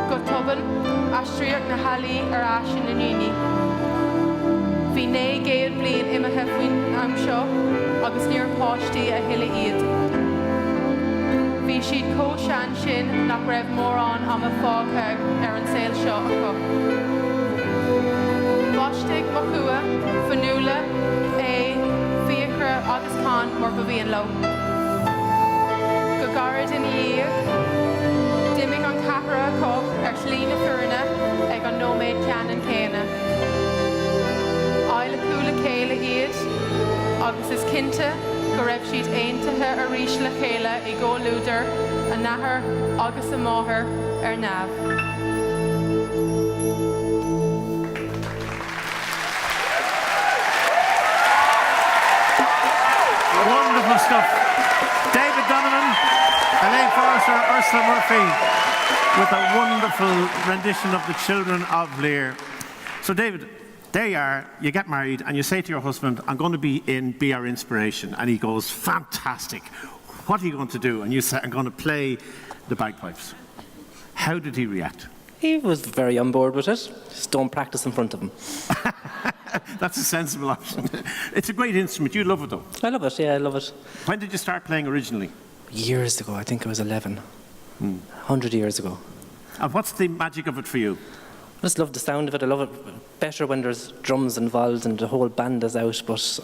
Go tuban, aistríoch na halaí ar aisin na núini. Bhí 9 céad bliain imethe faoin am seo agus níor páistí a thuile iad. Bhí siad cósean sin nach raibh mórán am a fágtha ar an saoil seo acu. Ba Táistigh mo chua, fanúla, fiachra agus can mar ba bhíon lo. Go garad in íag, dimming an capra cog slína furna ag an nóméid ceanan céine. Áile cúla céile iad, agus is cinnte go raibh siad aontaithe a rís le chéile I ggóilúdar a nathair agus a máthair nabh. Wonderful stuff. David Donovan, Elaine Forrester, Ursula Murphy, with a wonderful rendition of the Children of Lear. So David, there you are, you get married and you say to your husband, I'm going to be in Be Our Inspiration. And he goes, fantastic. What are you going to do? And you say, I'm going to play the bagpipes. How did he react? He was very on board with it. Just don't practice in front of him. That's a sensible option. It's a great instrument. You love it though. I love it, yeah, I love it. When did you start playing originally? Years ago, I think I was 11. 100 years ago. And what's the magic of it for you? I just love the sound of it. I love it better when there's drums involved and the whole band is out, but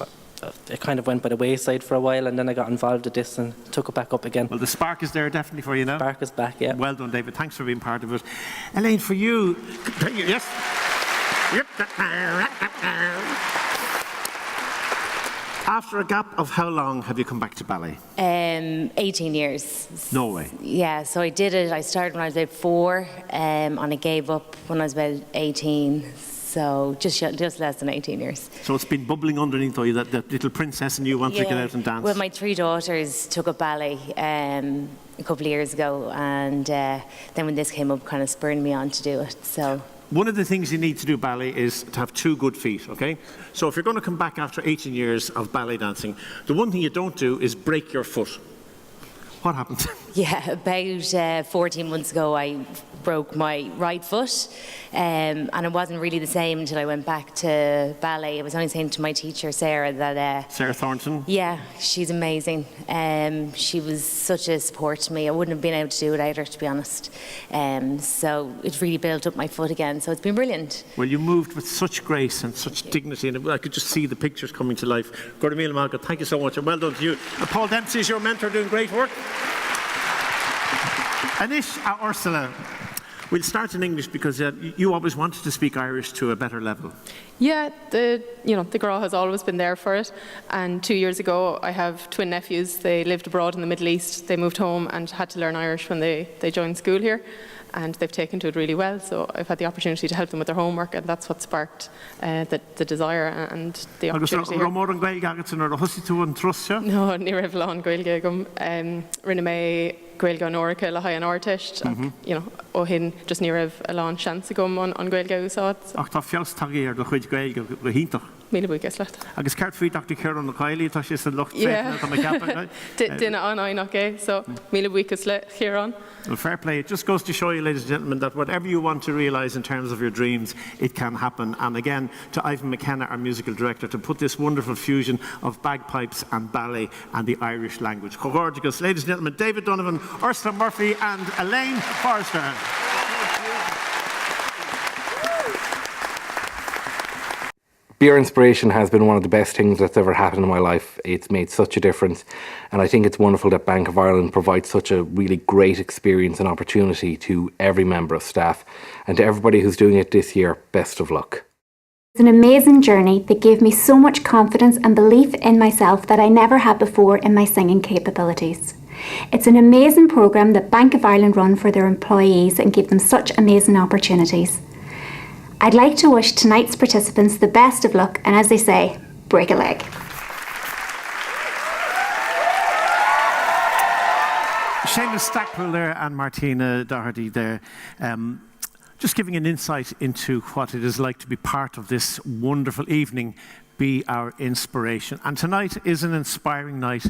it kind of went by the wayside for a while, and then I got involved with this and took it back up again. Well, the spark is there definitely for you now. Spark is back, yeah. Well done, David. Thanks for being part of it. Elaine, for you, yes? After a gap of how long have you come back to ballet? 18 years. No way. Yeah, so I did it. I started when I was about 4, and I gave up when I was about 18. So just less than 18 years. So it's been bubbling underneath you, that little princess and you want to get out and dance. Well, my 3 daughters took up ballet a couple of years ago, and then when this came up, kind of spurred me on to do it. So. One of the things you need to do ballet is to have 2 good feet, okay? So if you're going to come back after 18 years of ballet dancing, the one thing you don't do is break your foot. What happened? Yeah, about 14 months ago I broke my right foot, and it wasn't really the same until I went back to ballet. I was only saying to my teacher Sarah that Sarah Thornton? Yeah, she's amazing. She was such a support to me. I wouldn't have been able to do it without her, to be honest. So it really built up my foot again, so it's been brilliant. Well, you moved with such grace and such dignity, and I could just see the pictures coming to life. Gordamila Malka, thank you so much, and well done to you. And Paul Dempsey is your mentor, doing great work. Anish Ursula, we'll start in English because you always wanted to speak Irish to a better level. Yeah, the girl has always been there for it. And 2 years ago, I have twin nephews. They lived abroad in the Middle East. They moved home and had to learn Irish when they joined school here. And they've taken to it really well. So I've had the opportunity to help them with their homework, and that's what sparked the desire and the opportunity here. No, ní raibh lán gaeilge gom. Rinne mé gaeilge an orcha le haidh an artist. Ó hin just ní raibh a lán seansa gom an gaeilge úsáid. Ach tá fios tageir do chuid gaeilge go híntaach. Míle buíochas leat. Agus ceart faoi Dr. Kieran na Cailí tá sé san lucht Yeah. féitna tá ceappa. Duine an aonach é, so míle buíochas le Kieran. Well, fair play. It just goes to show you, ladies and gentlemen, that whatever you want to realise in terms of your dreams, it can happen. And again, to Ivan McKenna, our musical director, to put this wonderful fusion of bagpipes and ballet and the Irish language. Gorgeous. Ladies and gentlemen, David Donovan, Ursula Murphy and Elaine Forrester. Be Our Inspiration has been one of the best things that's ever happened in my life. It's made such a difference, and I think it's wonderful that Bank of Ireland provides such a really great experience and opportunity to every member of staff. And to everybody who's doing it this year, best of luck. It's an amazing journey that gave me so much confidence and belief in myself that I never had before in my singing capabilities. It's an amazing programme that Bank of Ireland run for their employees and give them such amazing opportunities. I'd like to wish tonight's participants the best of luck, and as they say, break a leg. Seamus Stackpole there and Martina Doherty there. Just giving an insight into what it is like to be part of this wonderful evening, Be Our Inspiration. And tonight is an inspiring night.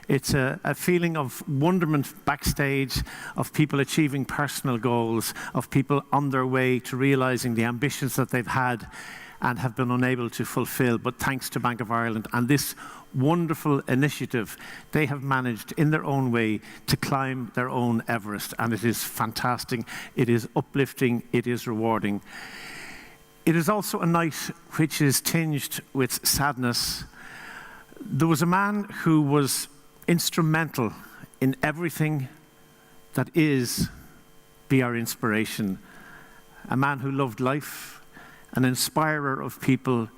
It's a feeling of wonderment backstage, of people achieving personal goals, of people on their way to realising the ambitions that they've had and have been unable to fulfil. But thanks to Bank of Ireland and this wonderful initiative, they have managed in their own way to climb their own Everest. And it is fantastic, it is uplifting, it is rewarding. It is also a night which is tinged with sadness. There was a man who was instrumental in everything that is BR Inspiration, a man who loved life, an inspirer of people,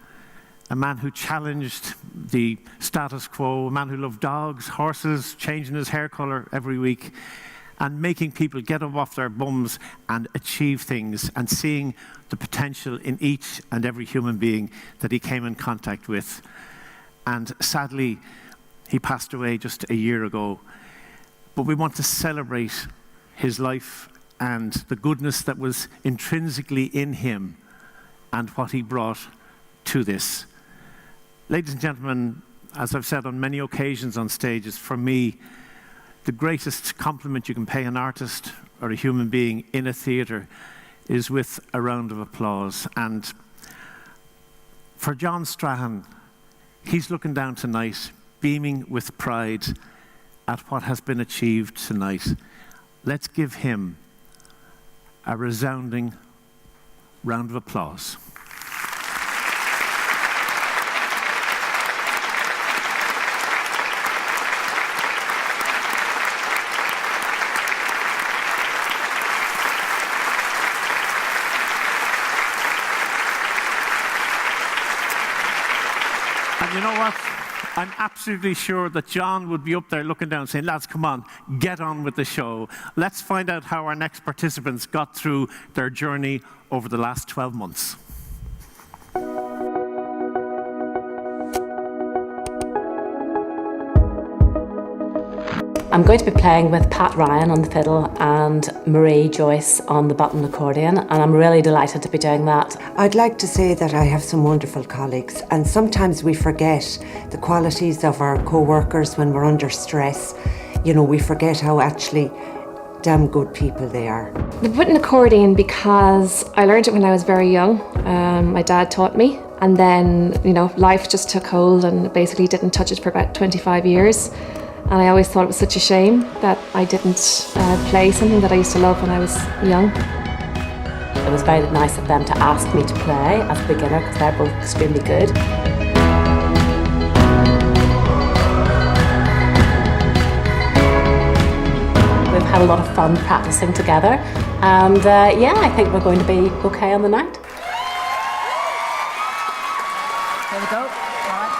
a man who challenged the status quo, a man who loved dogs, horses, changing his hair colour every week, and making people get up off their bums and achieve things, and seeing the potential in each and every human being that he came in contact with. And sadly, he passed away just a year ago. But we want to celebrate his life and the goodness that was intrinsically in him and what he brought to this. Ladies and gentlemen, as I've said on many occasions on stages, for me, the greatest compliment you can pay an artist or a human being in a theatre is with a round of applause. And for John Strahan, he's looking down tonight, beaming with pride at what has been achieved tonight. Let's give him a resounding round of applause. And you know what? I'm absolutely sure that John would be up there looking down saying, lads, come on, get on with the show. Let's find out how our next participants got through their journey over the last 12 months. I'm going to be playing with Pat Ryan on the fiddle and Marie Joyce on the button accordion, and I'm really delighted to be doing that. I'd like to say that I have some wonderful colleagues, and sometimes we forget the qualities of our co-workers when we're under stress. You know, we forget how actually damn good people they are. The button accordion because I learned it when I was very young. My dad taught me, and then, you know, life just took hold and basically didn't touch it for about 25 years. And I always thought it was such a shame that I didn't play something that I used to love when I was young. It was very nice of them to ask me to play as a beginner because they're both extremely good. We've had a lot of fun practicing together, and yeah, I think we're going to be okay on the night. There we go. All right.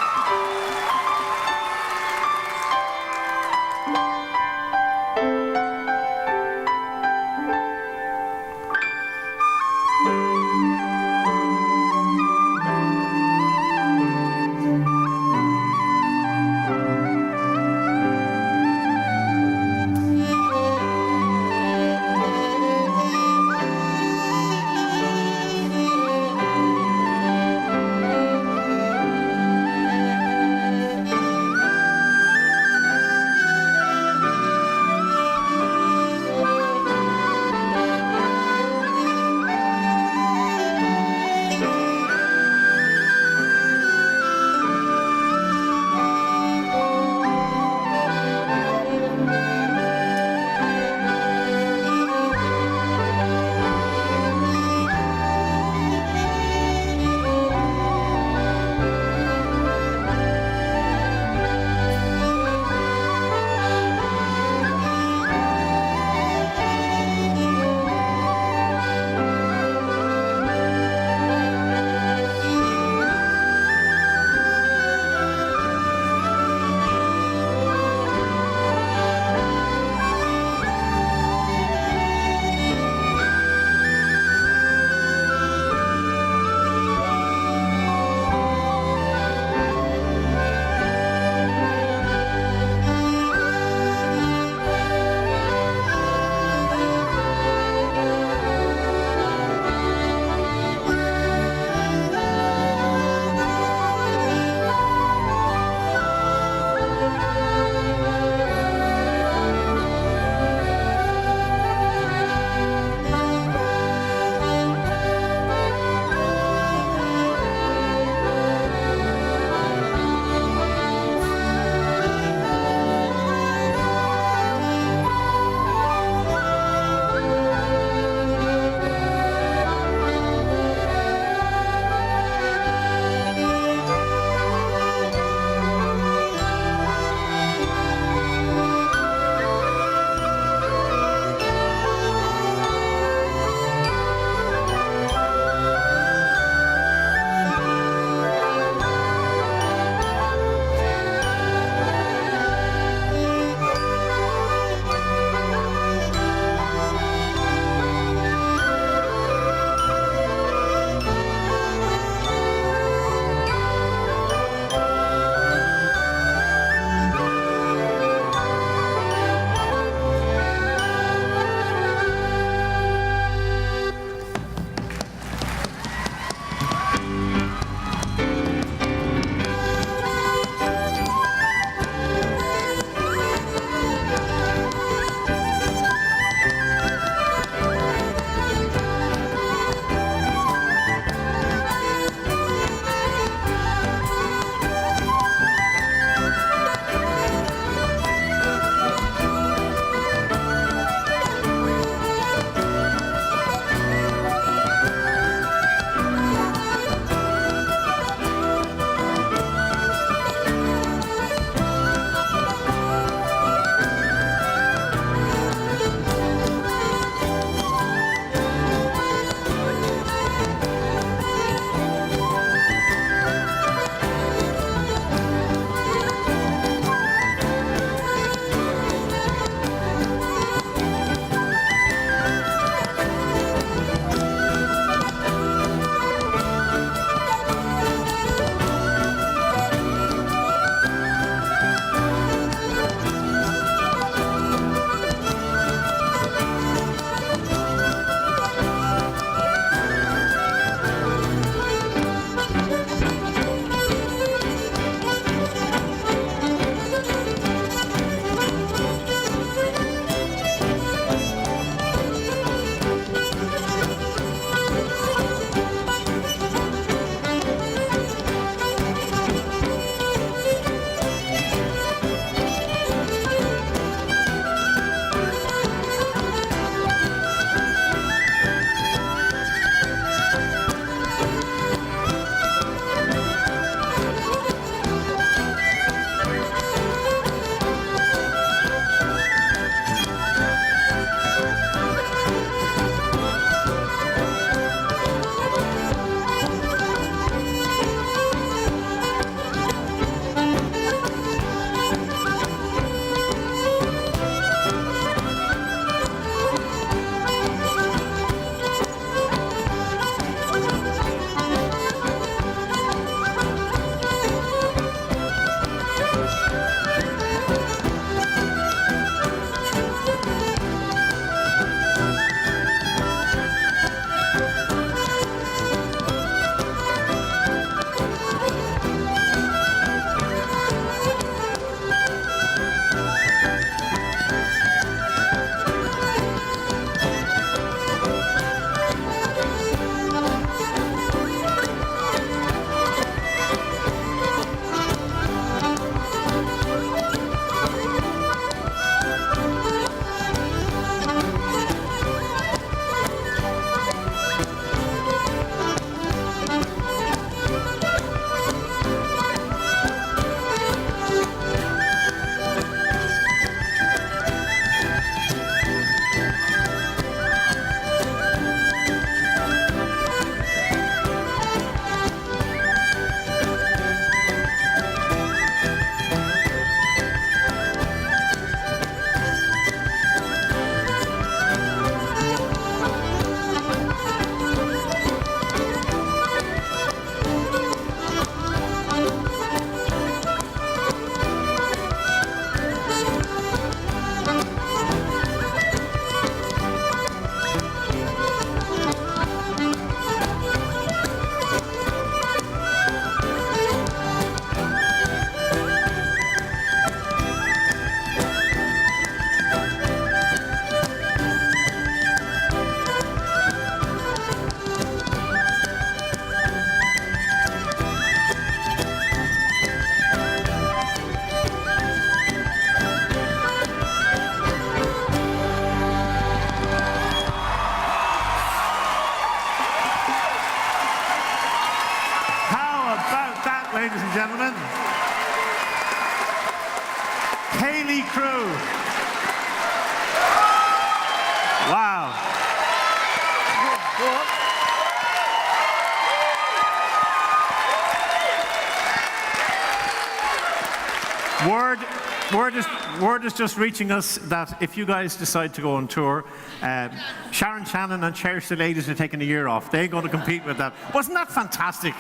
Word is just reaching us that if you guys decide to go on tour, Sharon Shannon and Cherish the Ladies are taking a year off. They ain't going to compete with that. Wasn't that fantastic?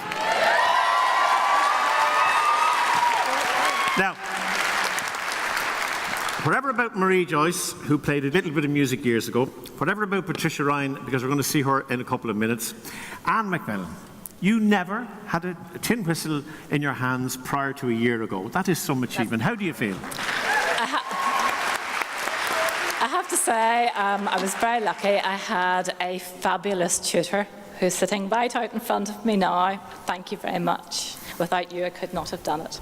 Now, whatever about Marie Joyce, who played a little bit of music years ago, whatever about Patricia Ryan, because we're going to see her in a couple of minutes, and Macmillan, you never had a tin whistle in your hands prior to a year ago. That is some achievement. How do you feel? I have to say, I was very lucky. I had a fabulous tutor who's sitting right out in front of me now. Thank you very much. Without you, I could not have done it.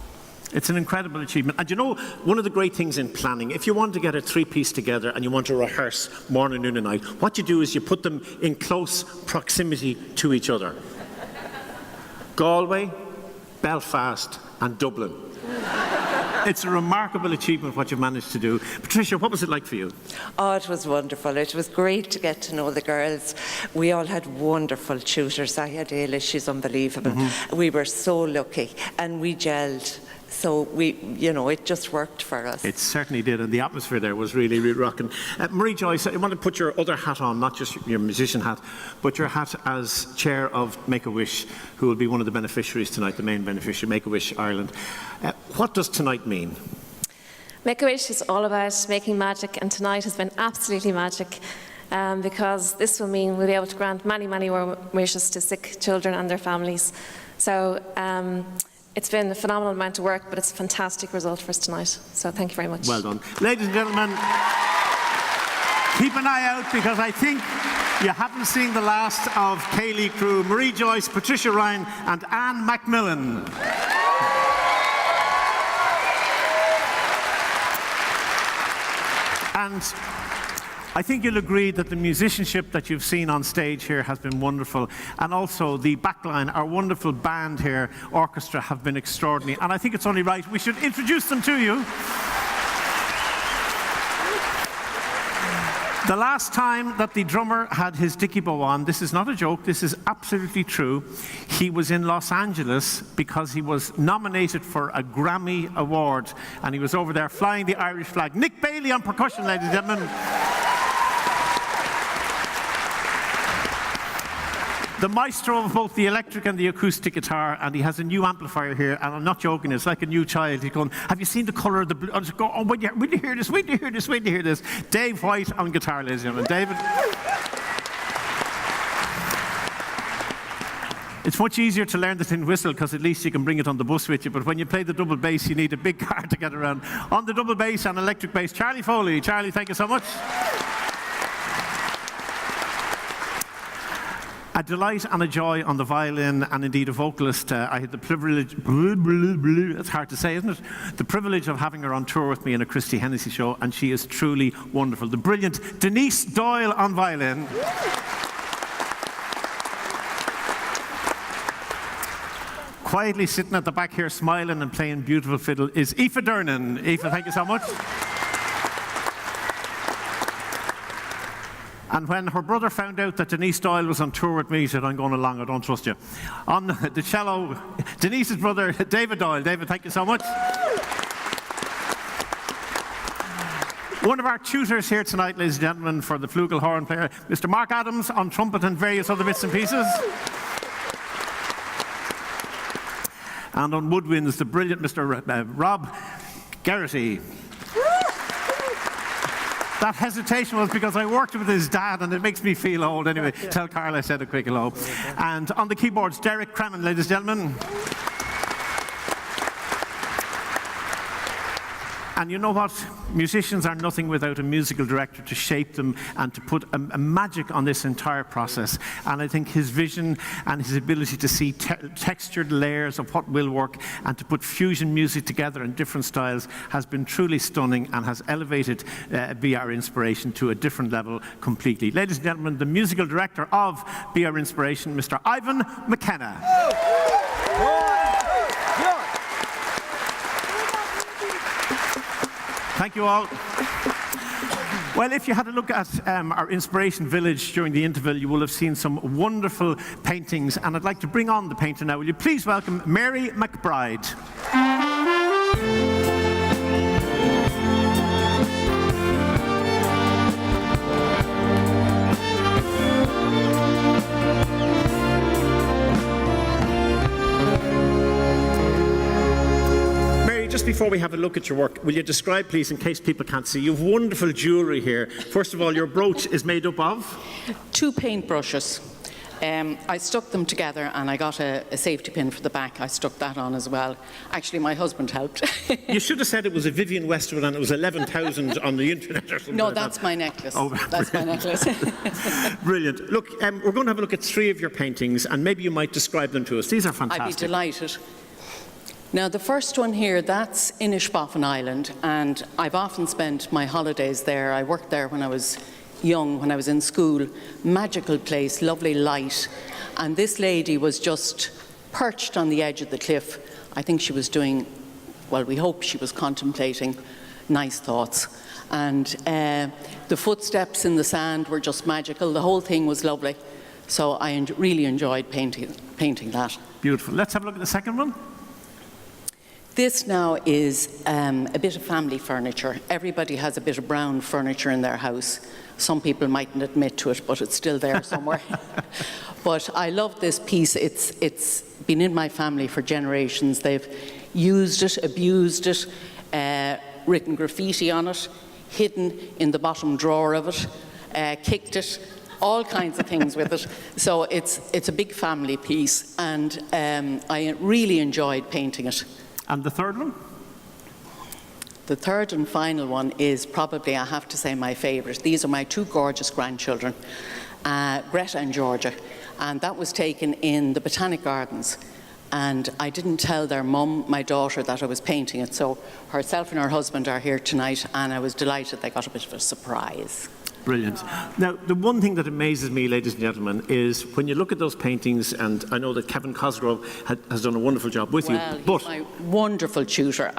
It's an incredible achievement. And you know, one of the great things in planning, if you want to get a three-piece together and you want to rehearse morning, noon and night, what you do is you put them in close proximity to each other. Galway, Belfast and Dublin. It's a remarkable achievement what you've managed to do. Patricia, what was it like for you? Oh, it was wonderful. It was great to get to know the girls. We all had wonderful tutors. I had Ailish, she's unbelievable. We were so lucky and we gelled. So it just worked for us. It certainly did, and the atmosphere there was really, really rocking. Marie Joyce, I want to put your other hat on, not just your musician hat, but your hat as chair of Make-A-Wish, who will be one of the beneficiaries tonight, the main beneficiary, Make-A-Wish Ireland. What does tonight mean? Make-A-Wish is all about making magic, and tonight has been absolutely magic. Because this will mean we'll be able to grant many, many more wishes to sick children and their families. So it's been a phenomenal amount of work, but it's a fantastic result for us tonight. So thank you very much. Well done. Ladies and gentlemen, keep an eye out, because I think you haven't seen the last of Kaylee Crew, Marie Joyce, Patricia Ryan and Anne Macmillan. And I think you'll agree that the musicianship that you've seen on stage here has been wonderful, and also the backline, our wonderful band here, orchestra, have been extraordinary, and I think it's only right we should introduce them to you. The last time that the drummer had his dicky bow on, this is not a joke, this is absolutely true, he was in Los Angeles because he was nominated for a Grammy Award, and he was over there flying the Irish flag. Nick Bailey on percussion, ladies and gentlemen. The maestro of both the electric and the acoustic guitar, and he has a new amplifier here, and I'm not joking, it's like a new child. He's going, have you seen the colour of the blue? I just go, oh, wait to hear this, wait to hear this, wait to hear this. Dave White on guitar, ladies and gentlemen. David. It's much easier to learn the tin whistle because at least you can bring it on the bus with you, but when you play the double bass, you need a big car to get around. On the double bass and electric bass, Charlie Foley. Charlie, thank you so much. A delight and a joy on the violin, and indeed a vocalist. I had the privilege, it's hard to say, isn't it? The privilege of having her on tour with me in a Christy Hennessy show, and she is truly wonderful. The brilliant Denise Doyle on violin. Quietly sitting at the back here, smiling and playing beautiful fiddle, is Aoife Dernan. Aoife, thank you so much. And when her brother found out that Denise Doyle was on tour with me, he said, I'm going along, I don't trust you. On the cello, Denise's brother, David Doyle. David, thank you so much. One of our tutors here tonight, ladies and gentlemen, for the flugelhorn player, Mr. Mark Adams on trumpet and various other bits and pieces. And on woodwinds, the brilliant Mr. Rob Garrity. That hesitation was because I worked with his dad and it makes me feel old. Anyway, tell Carl I said a quick hello. And on the keyboards, Derek Crammon, ladies and gentlemen. And you know what? Musicians are nothing without a musical director to shape them and to put a magic on this entire process. And I think his vision and his ability to see textured layers of what will work and to put fusion music together in different styles has been truly stunning and has elevated Be Our Inspiration to a different level completely. Ladies and gentlemen, the musical director of Be Our Inspiration, Mr. Ivan McKenna. Thank you all. Well, if you had a look at our Inspiration Village during the interval, you will have seen some wonderful paintings, and I'd like to bring on the painter now. Will you please welcome Mary McBride? before we have a look at your work, will you describe, please, in case people can't see, you've wonderful jewellery here. First of all, your brooch is made up of? 2 paintbrushes. I stuck them together and I got a safety pin for the back. I stuck that on as well. Actually, my husband helped. You should have said it was a Vivienne Westwood and it was 11,000 on the internet or something. No, like that's that. my necklace. Oh, that's my necklace. Brilliant. Look, we're going to have a look at 3 of your paintings and maybe you might describe them to us. These are fantastic. I'd be delighted. Now, the first one here, that's Inishbofin Island, and I've often spent my holidays there. I worked there when I was young, when I was in school. Magical place, lovely light. And this lady was just perched on the edge of the cliff. I think she was doing, well, we hope she was contemplating nice thoughts. And the footsteps in the sand were just magical. The whole thing was lovely. So I really enjoyed painting that. Beautiful. Let's have a look at the second one. This now is a bit of family furniture. Everybody has a bit of brown furniture in their house. Some people mightn't admit to it, but it's still there somewhere. But I love this piece. It's been in my family for generations. They've used it, abused it, written graffiti on it, hidden in the bottom drawer of it, kicked it, all kinds of things with it. So it's a big family piece, and I really enjoyed painting it. And the third one? The third and final one is probably, I have to say, my favourite. These are my 2 gorgeous grandchildren, Greta and Georgia, and that was taken in the Botanic Gardens. And I didn't tell their mum, my daughter, that I was painting it, so herself and her husband are here tonight, and I was delighted they got a bit of a surprise. Brilliant. Now, the one thing that amazes me, ladies and gentlemen, is when you look at those paintings, and I know that Kevin Cosgrove has done a wonderful job with you. But He's my wonderful tutor.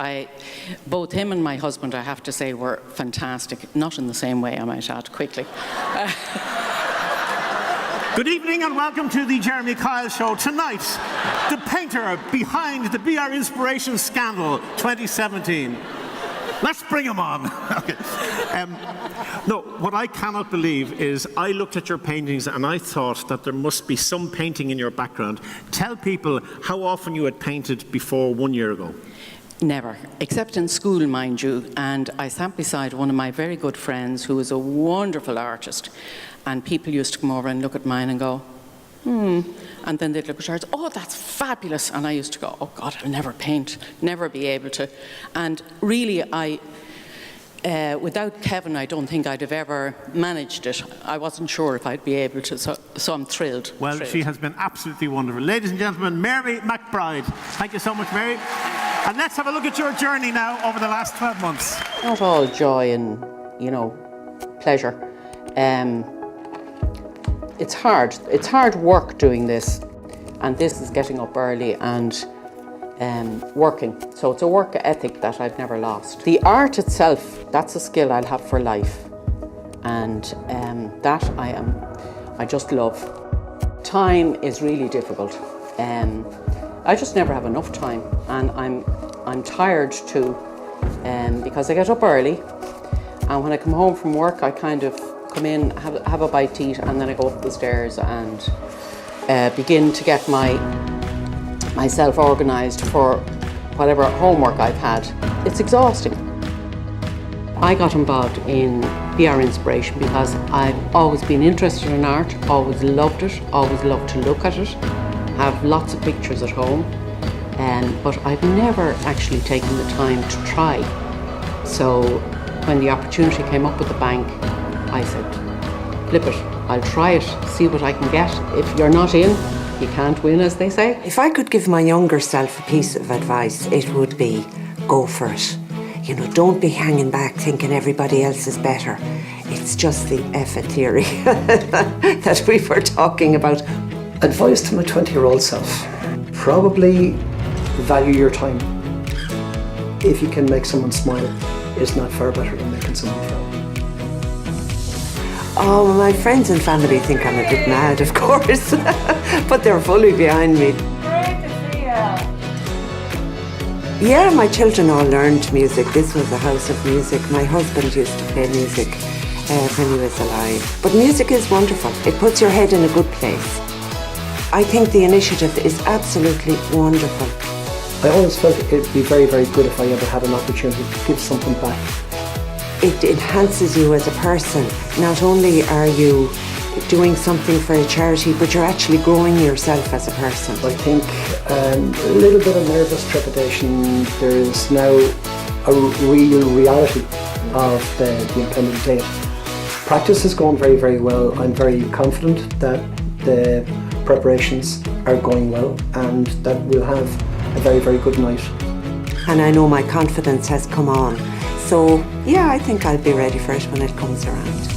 Both him and my husband, I have to say, were fantastic. Not in the same way, I might add, quickly. Good evening and welcome to the Jeremy Kyle Show. Tonight, the painter behind the BR Inspiration Scandal 2017. Let's bring him on. Okay. No, what I cannot believe is I looked at your paintings and I thought that there must be some painting in your background. Tell people how often you had painted before 1 year ago. Never, except in school, mind you. And I sat beside one of my very good friends who was a wonderful artist. And people used to come over and look at mine and go, and then they'd look at hers, oh, that's fabulous. And I used to go, oh God, I'll never paint, never be able to. And really, without Kevin, I don't think I'd have ever managed it. I wasn't sure if I'd be able to, so I'm thrilled. Well, she has been absolutely wonderful. Ladies and gentlemen, Mary McBride. Thank you so much, Mary. And let's have a look at your journey now over the last 12 months. Not all joy and, pleasure. It's hard work doing this, and this is getting up early and working. So it's a work ethic that I've never lost. The art itself, that's a skill I'll have for life, and that I just love. Time is really difficult. I just never have enough time, and I'm tired too, because I get up early, and when I come home from work, I kind of come in, have a bite to eat, and then I go up the stairs and begin to get myself organised for whatever homework I've had. It's exhausting. I got involved in BR Inspiration because I've always been interested in art, always loved it, always loved to look at it, have lots of pictures at home, but I've never actually taken the time to try. So when the opportunity came up with the bank, I said, flip it, I'll try it, see what I can get. If you're not in, you can't win, as they say. If I could give my younger self a piece of advice, it would be, go for it. Don't be hanging back thinking everybody else is better. It's just the effort theory that we were talking about. Advice to my 20-year-old self, probably value your time. If you can make someone smile, it's not far better than making someone frown. Oh, my friends and family think I'm a bit mad, of course, but they're fully behind me. Great to see you. Yeah, my children all learned music. This was a house of music. My husband used to play music when he was alive. But music is wonderful. It puts your head in a good place. I think the initiative is absolutely wonderful. I always felt it'd be very, very good if I ever had an opportunity to give something back. It enhances you as a person. Not only are you doing something for a charity, but you're actually growing yourself as a person. I think a little bit of nervous trepidation. There is now a real reality of the impending date. Practice is going very, very well. I'm very confident that the preparations are going well and that we'll have a very, very good night. And I know my confidence has come on. So yeah, I think I'll be ready for it when it comes around.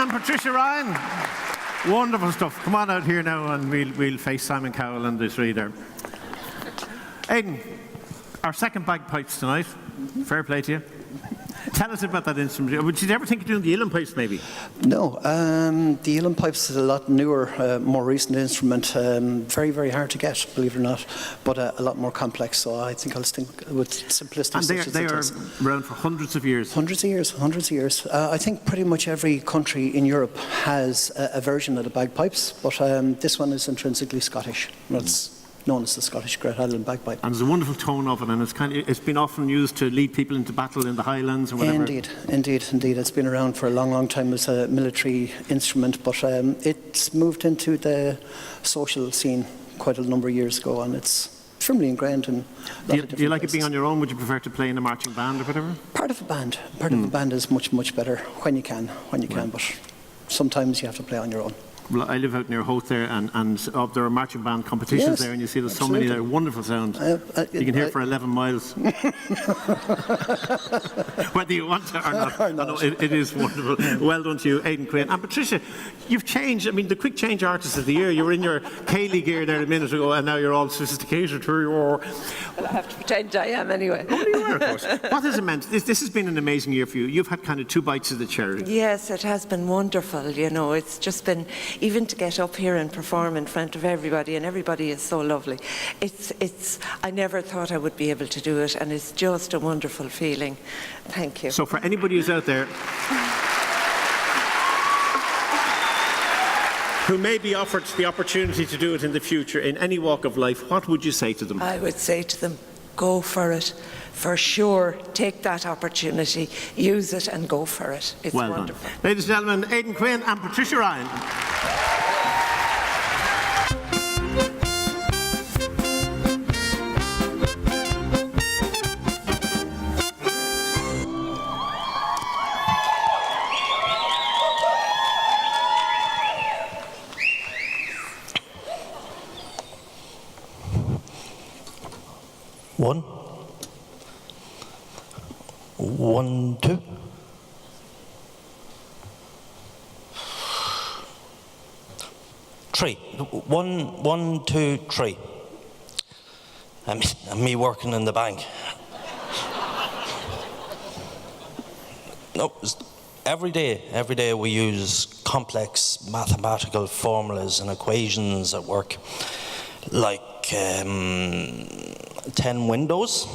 Patricia Ryan. Wonderful stuff. Come on out here now and we'll face Simon Cowell and this reader. Aidan, our second bagpipes tonight. Fair play to you. Tell us about that instrument. Would you ever think of doing the uilleann pipes maybe? No, the uilleann pipes is a lot newer, more recent instrument. Very, very hard to get, believe it or not, but a lot more complex. So I think I'll stick with simplicity. And such as they it are is. around for hundreds of years. Hundreds of years, hundreds of years. I think pretty much every country in Europe has a version of the bagpipes, but this one is intrinsically Scottish. It's known as the Scottish Great Highland Bagpipe. And there's a wonderful tone of it, and it's been often used to lead people into battle in the Highlands or whatever. Indeed. It's been around for a long, long time as a military instrument, but it's moved into the social scene quite a number of years ago, and it's firmly ingrained in Do you like it being on your own? Would you prefer to play in a marching band or whatever? Part of a band. Part of a band is much, much better when you can, but sometimes you have to play on your own. Well, I live out near Hoth there, and there are marching band competitions Yes, there, and you see there's absolutely. so many there. Wonderful sound. You can hear for 11 miles. Whether you want to or not. No, it is wonderful. Well done to you, Aidan Quinn. And Patricia, you've changed. I mean, the quick change artist of the year. You were in your Cayley gear there a minute ago, and now you're all sophisticated. Well, I have to pretend I am anyway. Oh, you are, of course. What has it meant? This has been an amazing year for you. You've had kind of 2 bites of the cherry. Yes, it has been wonderful. You know, it's just been, even to get up here and perform in front of everybody, and everybody is so lovely. I never thought I would be able to do it, and it's just a wonderful feeling. Thank you. So for anybody who's out there who may be offered the opportunity to do it in the future, in any walk of life, what would you say to them? I would say to them, go for it. For sure, take that opportunity, use it and go for it. It's well wonderful. Done. Ladies and gentlemen, Aidan Quinn and Patricia Ryan. One, 2. Three. 1, 2, 3. And me working in the bank. No, every day we use complex mathematical formulas and equations at work, like 10 windows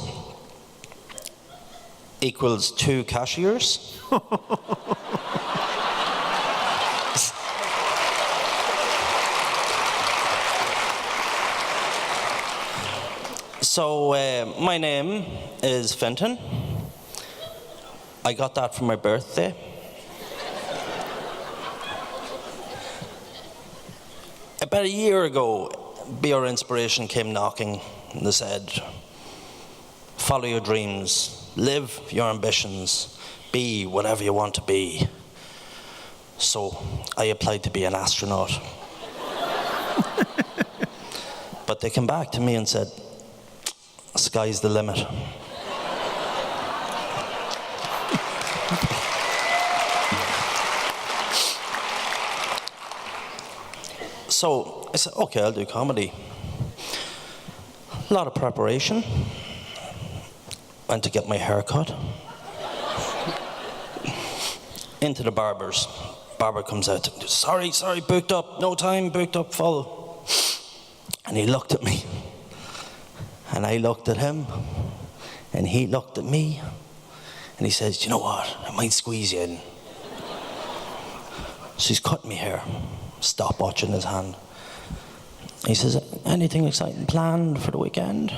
equals 2 cashiers. So my name is Fenton. I got that for my birthday. About a year ago, BOI Inspiration came knocking and they said, follow your dreams, live your ambitions, be whatever you want to be. So I applied to be an astronaut. But they came back to me and said, sky's the limit. So I said, okay, I'll do comedy. A lot of preparation. Went to get my hair cut. Into the barber's. Barber comes out, sorry, booked up, no time, booked up, full. And he looked at me. And I looked at him. And he looked at me. And he says, you know what, I might squeeze you in. So he's cutting me hair. Stopwatch in his hand. He says, anything exciting planned for the weekend?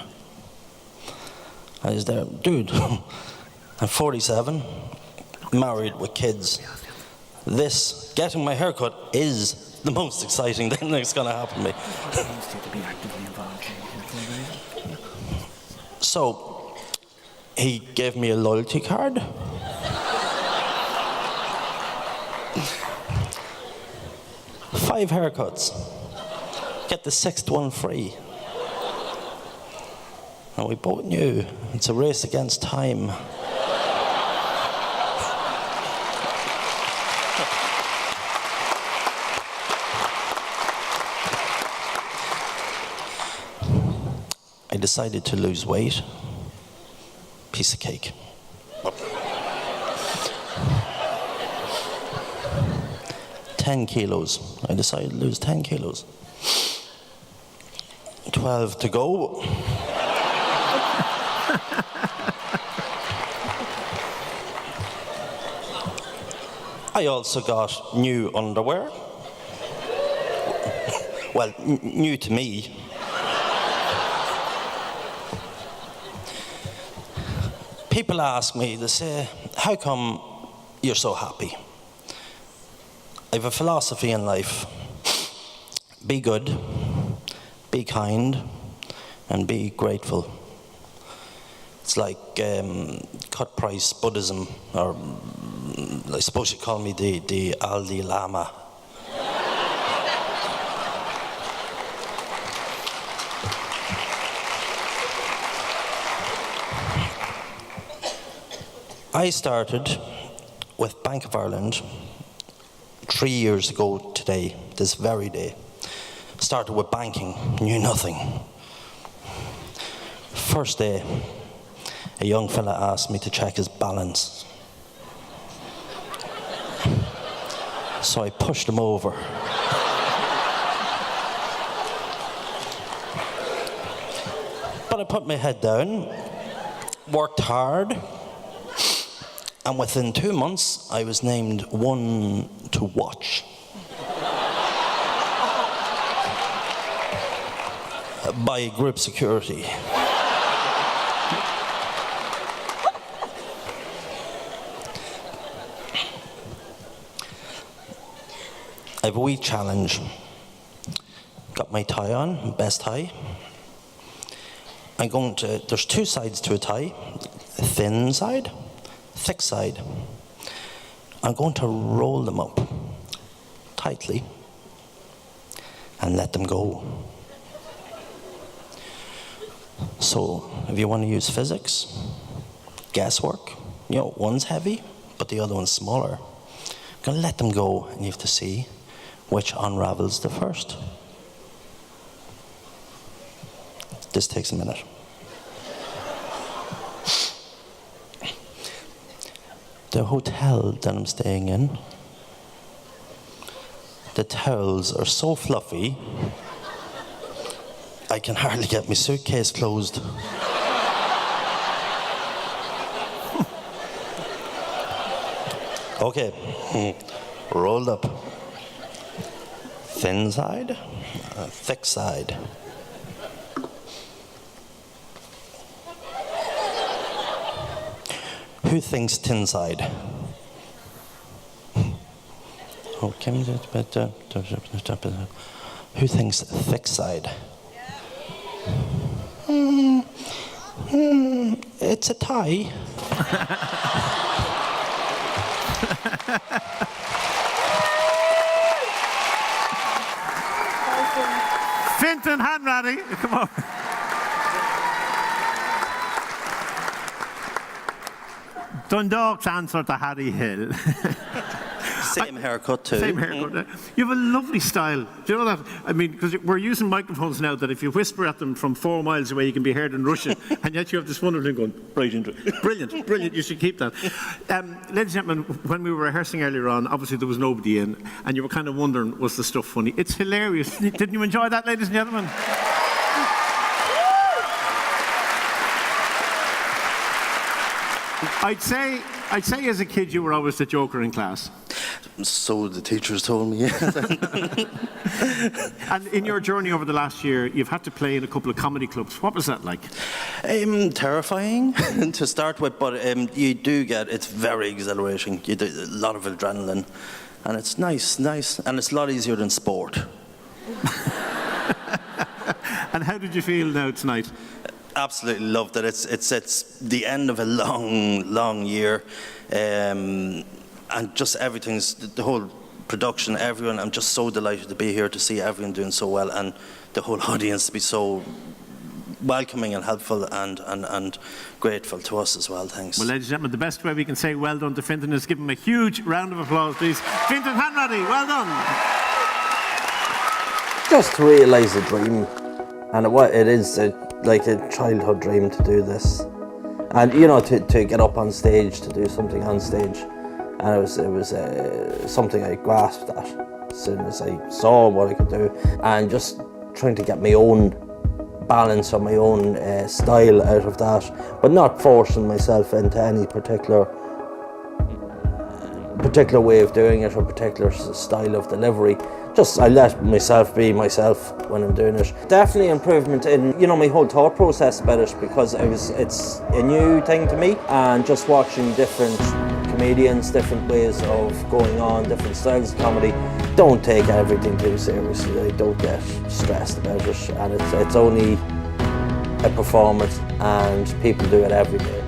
I was there, dude, I'm 47, married with kids. This, getting my hair cut, is the most exciting thing that's going to happen to me. So, he gave me a loyalty card. Five haircuts. Get the 6th one free. And we both knew it's a race against time. I decided to lose weight. Piece of cake. 10 kilos. I decided to lose 10 kilos. 12 to go. I also got new underwear. Well, new to me. People ask me, they say, how come you're so happy? I have a philosophy in life. Be good, be kind, and be grateful. It's like cut price Buddhism, or I suppose you call me the Dalai Lama. I started with Bank of Ireland 3 years ago today, this very day. Started with banking, knew nothing. First day, a young fella asked me to check his balance. So I pushed him over. But I put my head down, worked hard, and within 2 months, I was named one to watch by group security. I have a wee challenge. Got my tie on, best tie. There's two sides to a tie, a thin side, thick side. I'm going to roll them up tightly and let them go. So if you want to use physics, guesswork, one's heavy, but the other one's smaller. I'm going to let them go, and you have to see which unravels the first. This takes a minute. The hotel that I'm staying in, the towels are so fluffy, I can hardly get my suitcase closed. Okay, rolled up. Thin side, thick side. Who thinks tin side? Okay, who thinks thick side? It's a tie. Fintan Hanratty, come on. Dundalk's answer to Harry Hill. Same haircut too. Same haircut. You have a lovely style. Do you know that? I mean, because we're using microphones now that if you whisper at them from 4 miles away, you can be heard in Russian, and yet you have this wonderful thing going right into it. Brilliant, brilliant. You should keep that. Ladies and gentlemen, when we were rehearsing earlier on, obviously there was nobody in, and you were kind of wondering, was the stuff funny? It's hilarious. Didn't you enjoy that, ladies and gentlemen? I'd say as a kid you were always the joker in class. So the teachers told me. And in your journey over the last year, you've had to play in a couple of comedy clubs. What was that like? Terrifying to start with, but you do it's very exhilarating. You do a lot of adrenaline, and it's nice, and it's a lot easier than sport. And how did you feel now tonight? Absolutely loved it. It's the end of a long year, and just everything's the whole production. Everyone, I'm just so delighted to be here to see everyone doing so well, and the whole audience to be so welcoming and helpful and grateful to us as well. Thanks. Well, ladies and gentlemen, the best way we can say well done to Fintan is give him a huge round of applause, please. Fintan Hanratty, well done. Just to realise a dream, and it is like a childhood dream to do this, and to get up on stage, to do something on stage, and it was something I grasped at as soon as I saw what I could do, and just trying to get my own balance or my own style out of that, but not forcing myself into any particular way of doing it or particular style of delivery. Just I let myself be myself when I'm doing it. Definitely improvement in my whole thought process about it, because it's a new thing to me, and just watching different comedians, different ways of going on, different styles of comedy. Don't take everything too seriously. Don't get stressed about it, and it's only a performance, and people do it every day.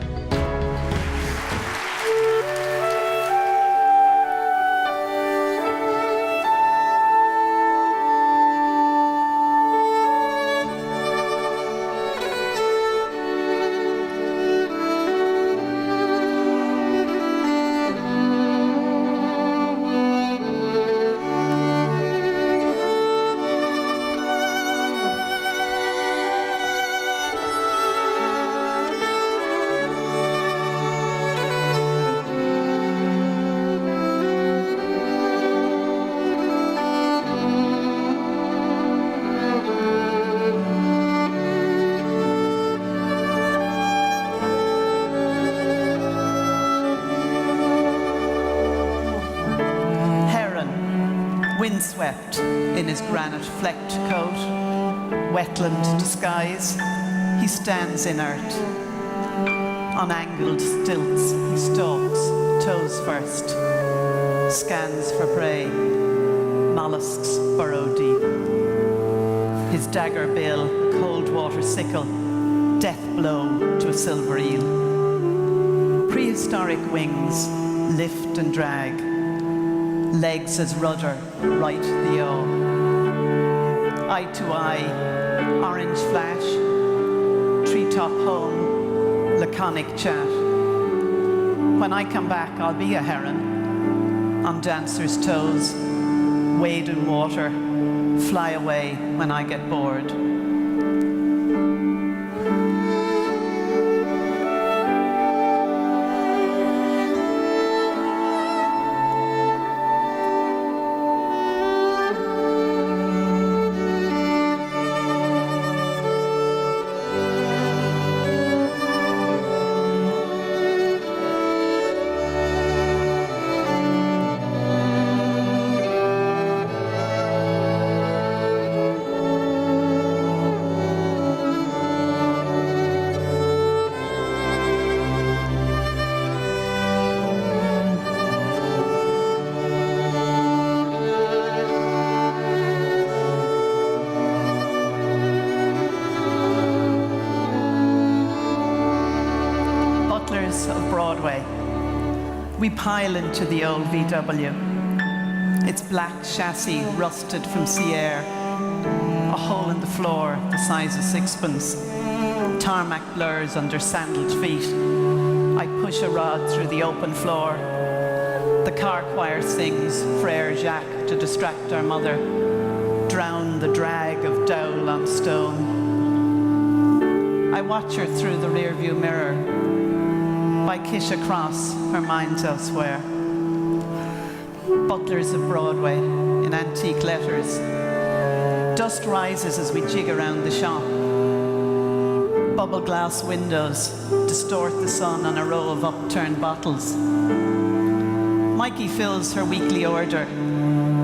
windswept in his granite-flecked coat, wetland disguise, he stands inert. On angled stilts, he stalks, toes first, scans for prey, mollusks burrow deep. His dagger bill, a cold water sickle, death blow to a silver eel. Prehistoric wings lift and drag, legs as rudder, right the yaw. Eye to eye, orange flash, treetop home, laconic chat. When I come back, I'll be a heron, on dancer's toes, wade in water, fly away when I get bored. Of Broadway. We pile into the old VW. Its black chassis rusted from sea air. A hole in the floor the size of sixpence. Tarmac blurs under sandaled feet. I push a rod through the open floor. The car choir sings Frere Jacques to distract our mother. Drown the drag of dowel on stone. I watch her through the rearview mirror. By Kish across, her mind's elsewhere. Butlers of Broadway in antique letters. Dust rises as we jig around the shop. Bubble glass windows distort the sun on a row of upturned bottles. Mikey fills her weekly order,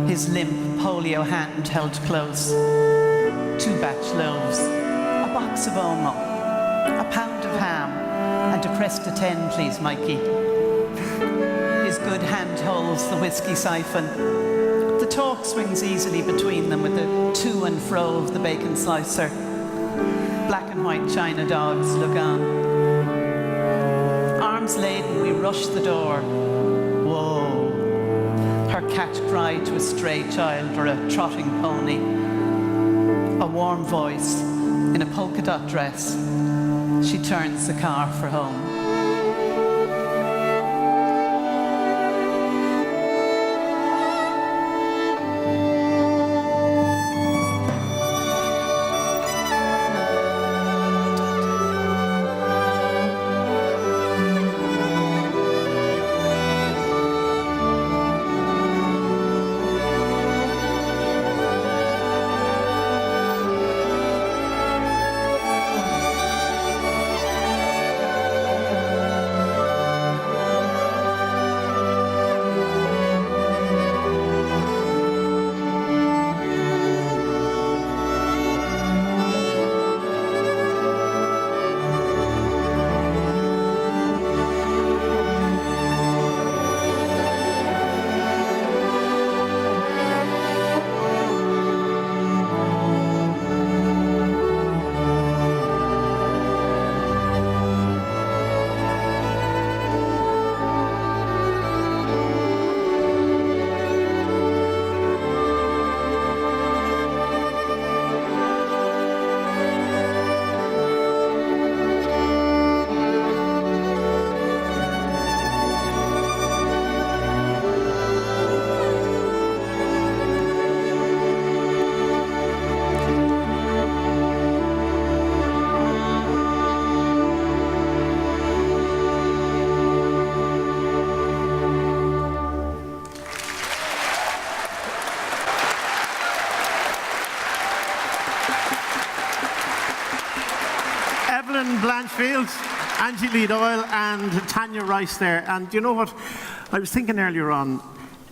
his limp polio hand held close. 2 batch loaves, a box of Omo, a pound of ham, and a Cresta 10, please, Mikey. His good hand holds the whiskey siphon. The talk swings easily between them with the to and fro of the bacon slicer. Black and white china dogs look on. Arms laden, we rush the door. Whoa. Her catch cry to a stray child or a trotting pony. A warm voice in a polka dot dress. She turns the car for home. Blanchfield, Angie Lee Doyle and Tanya Rice there. And you know what? I was thinking earlier on,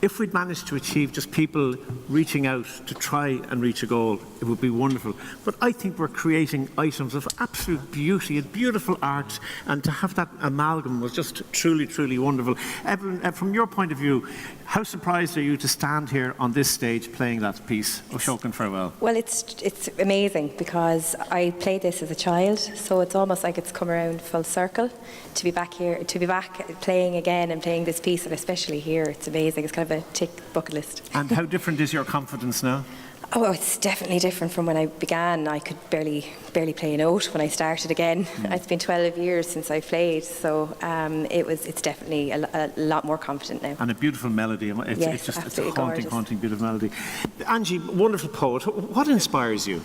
If we'd managed to achieve just people reaching out to try and reach a goal, it would be wonderful. But I think we're creating items of absolute beauty and beautiful art, and to have that amalgam was just truly, truly wonderful. Evelyn, from your point of view, how surprised are you to stand here on this stage playing that piece, Oshokan Farewell? Well, it's amazing because I played this as a child, so it's almost like it's come around full circle to be back here, to be back playing again and playing this piece, and especially here, it's amazing. It's kind of a tick bucket list. And how different is your confidence now? Oh, it's definitely different from when I began. I could barely play a note when I started again. It's been 12 years since I played, so it's definitely a lot more confident now. And a beautiful melody. It's a haunting, beautiful melody. Angie, wonderful poet. What inspires you?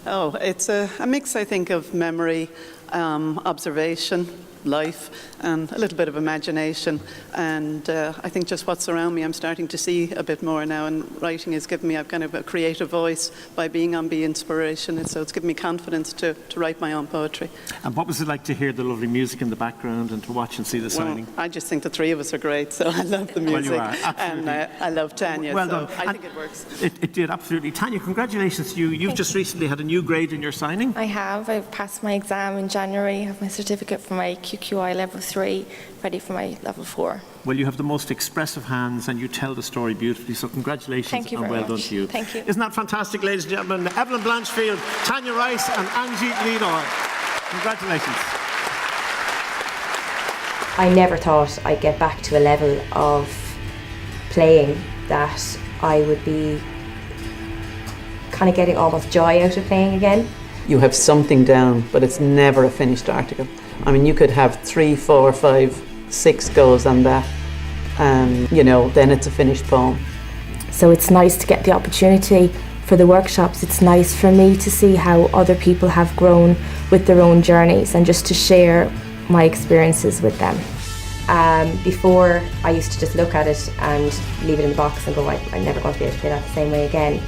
Oh, it's a mix, I think, of memory, observation, life, and a little bit of imagination. And I think just what's around me, I'm starting to see a bit more now. And writing has given me a kind of a creative voice by being on Be Inspiration. And so it's given me confidence to write my own poetry. And what was it like to hear the lovely music in the background and to watch and see the signing? I just think the three of us are great, so I love the music. Well, you are, absolutely. And I love Tanya, well so done. I think it works. It did, absolutely. Tanya, congratulations to you. You've just recently had a new grade in your signing. I have. I've passed my exam in January. I have my certificate for my QQI level 3, ready for my level 4. Well, you have the most expressive hands and you tell the story beautifully, so congratulations. Thank you and very well done much. to you. Thank you. Isn't that fantastic, ladies and gentlemen? Evelyn Blanchfield, Tanya Rice and Angie Leonor. Congratulations. I never thought I'd get back to a level of playing that I would be kind of getting almost joy out of playing again. You have something down, but it's never a finished article. I mean, you could have 3, 4, 5, 6 goes on that, and then it's a finished poem. So it's nice to get the opportunity for the workshops. It's nice for me to see how other people have grown with their own journeys and just to share my experiences with them. Before, I used to just look at it and leave it in the box and go, I'm never going to be able to play that the same way again.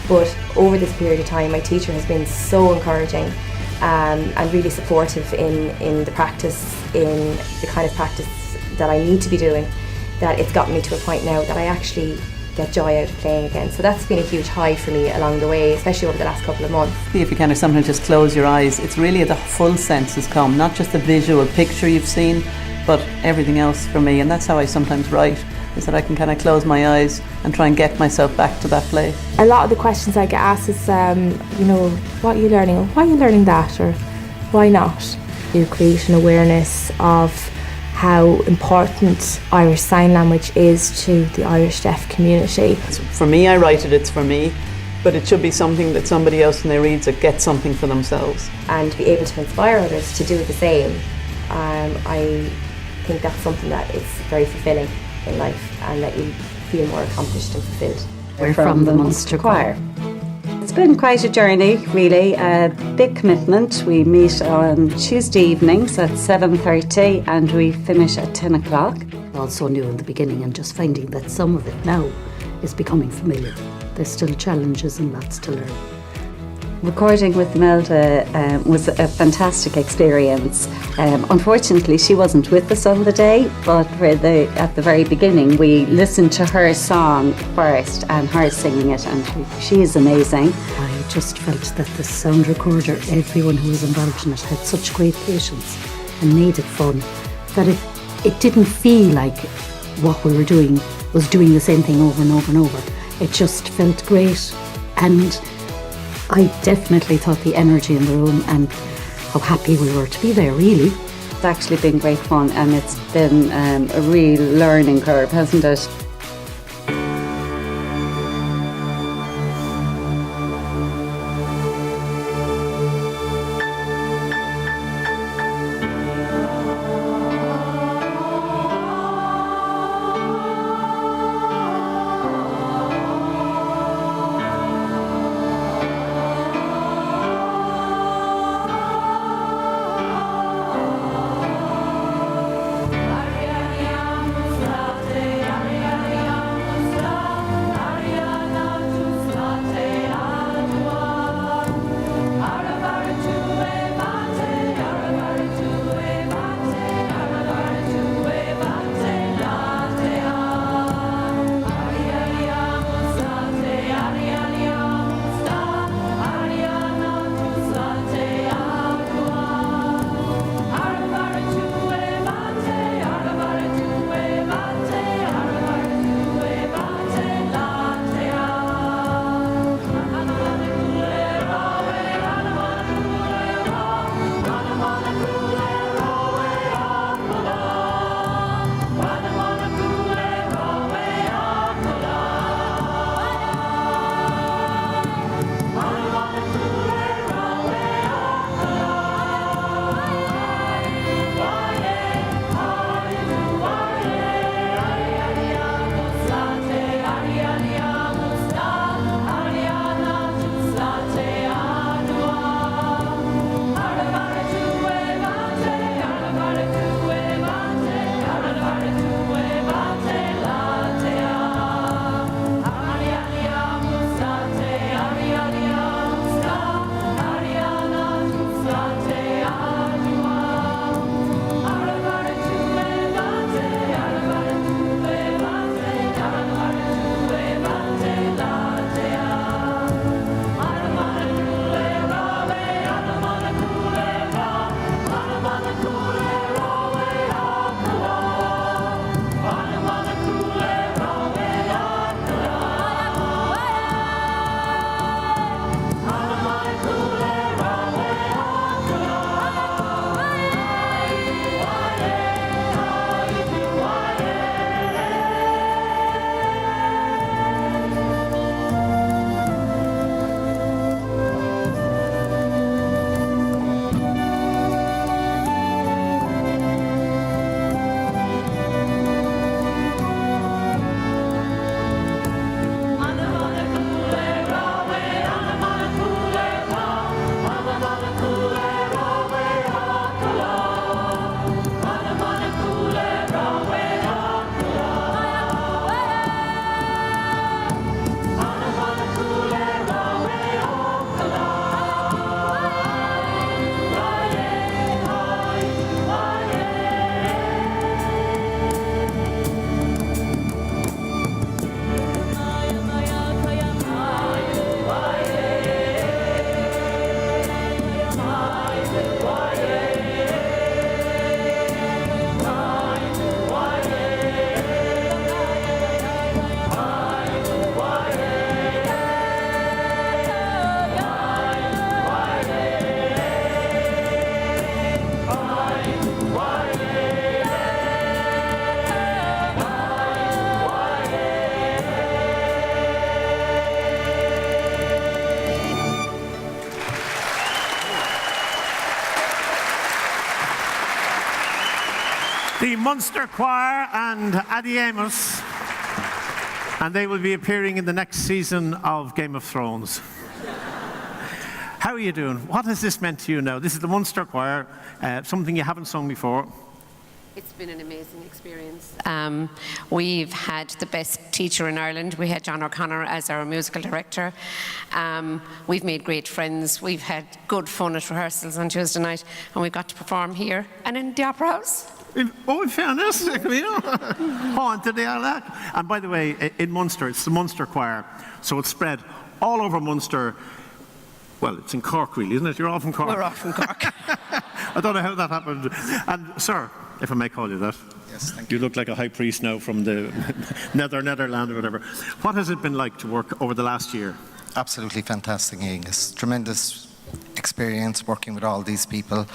But over this period of time, my teacher has been so encouraging and really supportive in the practice, in the kind of practice that I need to be doing, that it's gotten me to a point now that I actually get joy out of playing again. So that's been a huge high for me along the way, especially over the last couple of months. If you can sometimes just close your eyes, it's really the full senses come, not just the visual picture you've seen, but everything else for me. And that's how I sometimes write, is that I can kind of close my eyes and try and get myself back to that place. A lot of the questions I get asked is, what are you learning? Or why are you learning that? Or why not? You create an awareness of how important Irish Sign Language is to the Irish deaf community. For me, I write it, it's for me, but it should be something that somebody else when they read it gets something for themselves. And to be able to inspire others to do the same, I think that's something that is very fulfilling in life and that you feel more accomplished and fulfilled. We're from the Munster Choir. It's been quite a journey, really, a big commitment. We meet on Tuesday evenings at 7:30 and we finish at 10 o'clock. Also new in the beginning, and just finding that some of it now is becoming familiar. There's still challenges and lots to learn. Recording with Imelda was a fantastic experience. Unfortunately, she wasn't with us on the day, but at the very beginning, we listened to her song first and her singing it, and she is amazing. I just felt that the sound recorder, everyone who was involved in it, had such great patience and made it fun, that it didn't feel like what we were doing was doing the same thing over and over and over. It just felt great, and I definitely thought the energy in the room and how happy we were to be there, really. It's actually been great fun, and it's been a real learning curve, hasn't it? the Munster Choir and Adi Amos, and they will be appearing in the next season of Game of Thrones. How are you doing? What has this meant to you now? This is the Munster Choir, something you haven't sung before. It's been an amazing experience. We've had the best teacher in Ireland. We had John O'Connor as our musical director. We've made great friends. We've had good fun at rehearsals on Tuesday night, and we got to perform here and in the Opera House. In fairness, haunted they are that. And by the way, in Munster, it's the Munster Choir, so it's spread all over Munster. Well, it's in Cork, really, isn't it? You're all from Cork. We're all from Cork. I don't know how that happened. And, sir, if I may call you that. Yes, thank you. You look like a high priest now from the Netherland or whatever. What has it been like to work over the last year? Absolutely fantastic, Angus. Tremendous experience working with all these people.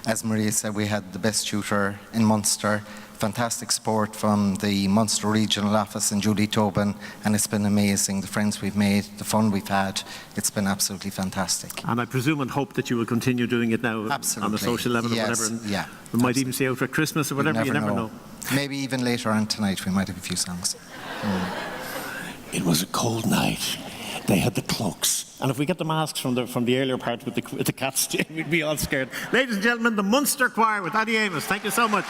As Maria said, we had the best tutor in Munster. Fantastic support from the Munster Regional Office and Julie Tobin, and it's been amazing. The friends we've made, the fun we've had, it's been absolutely fantastic. And I presume and hope that you will continue doing it now on a social level or whatever. And yeah. We might even see you out for Christmas or whatever, you never know. Maybe even later on tonight we might have a few songs. It was a cold night. They had the cloaks. And if we get the masks from the earlier part with the cats, we'd be all scared. Ladies and gentlemen, the Munster Choir with Adi Amos. Thank you so much.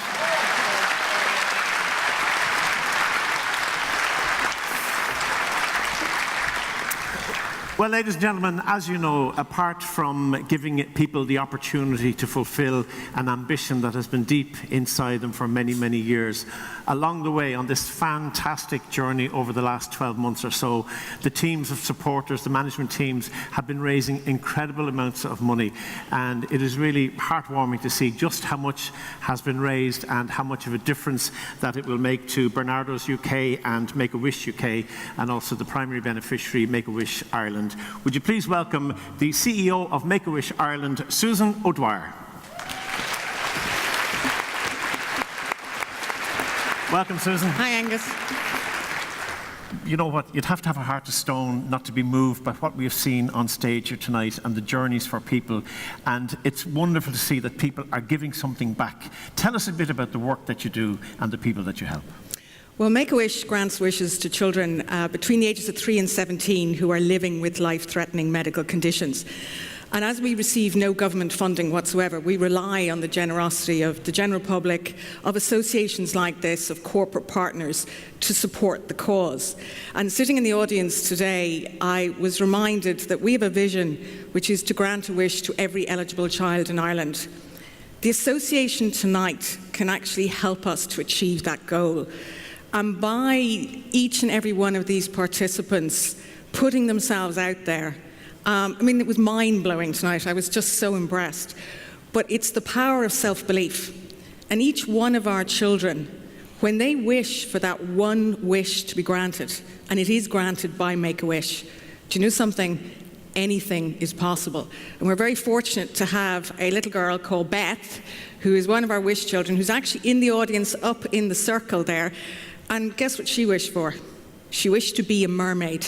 Well, ladies and gentlemen, as you know, apart from giving people the opportunity to fulfill an ambition that has been deep inside them for many, many years, along the way on this fantastic journey over the last 12 months or so, the teams of supporters, the management teams, have been raising incredible amounts of money. And it is really heartwarming to see just how much has been raised and how much of a difference that it will make to Bernardo's UK and Make-A-Wish UK, and also the primary beneficiary, Make-A-Wish Ireland. Would you please welcome the CEO of Make-A-Wish Ireland, Susan O'Dwyer. Welcome, Susan. Hi, Angus. You know what, you'd have to have a heart of stone not to be moved by what we have seen on stage here tonight and the journeys for people. And it's wonderful to see that people are giving something back. Tell us a bit about the work that you do and the people that you help. Well, Make-A-Wish grants wishes to children between the ages of 3 and 17 who are living with life-threatening medical conditions. And as we receive no government funding whatsoever, we rely on the generosity of the general public, of associations like this, of corporate partners to support the cause. And sitting in the audience today, I was reminded that we have a vision which is to grant a wish to every eligible child in Ireland. The association tonight can actually help us to achieve that goal. And by each and every one of these participants putting themselves out there, it was mind-blowing tonight. I was just so impressed. But it's the power of self-belief. And each one of our children, when they wish for that one wish to be granted, and it is granted by Make-A-Wish, do you know something? Anything is possible. And we're very fortunate to have a little girl called Beth, who is one of our wish children, who's actually in the audience up in the circle there. And guess what she wished for? She wished to be a mermaid.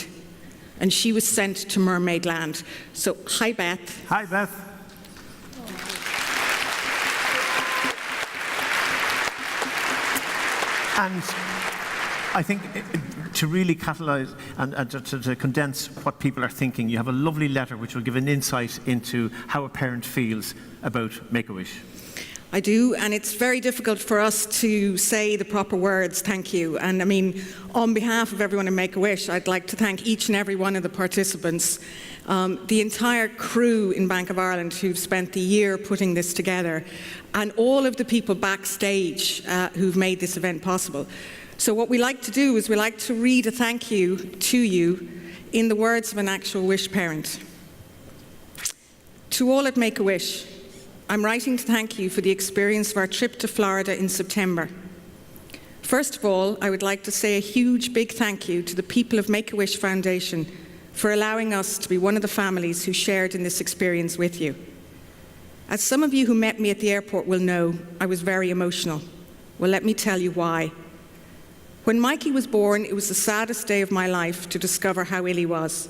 And she was sent to Mermaid Land. So, hi, Beth. Hi, Beth. And I think to really catalyse and to condense what people are thinking, you have a lovely letter which will give an insight into how a parent feels about Make-A-Wish. I do, and it's very difficult for us to say the proper words, thank you. And on behalf of everyone in Make-A-Wish, I'd like to thank each and every one of the participants, the entire crew in Bank of Ireland who've spent the year putting this together, and all of the people backstage who've made this event possible. So what we like to do is we like to read a thank you to you in the words of an actual wish parent. To all at Make-A-Wish, I'm writing to thank you for the experience of our trip to Florida in September. First of all, I would like to say a huge big thank you to the people of Make-A-Wish Foundation for allowing us to be one of the families who shared in this experience with you. As some of you who met me at the airport will know, I was very emotional. Well, let me tell you why. When Mikey was born, it was the saddest day of my life to discover how ill he was.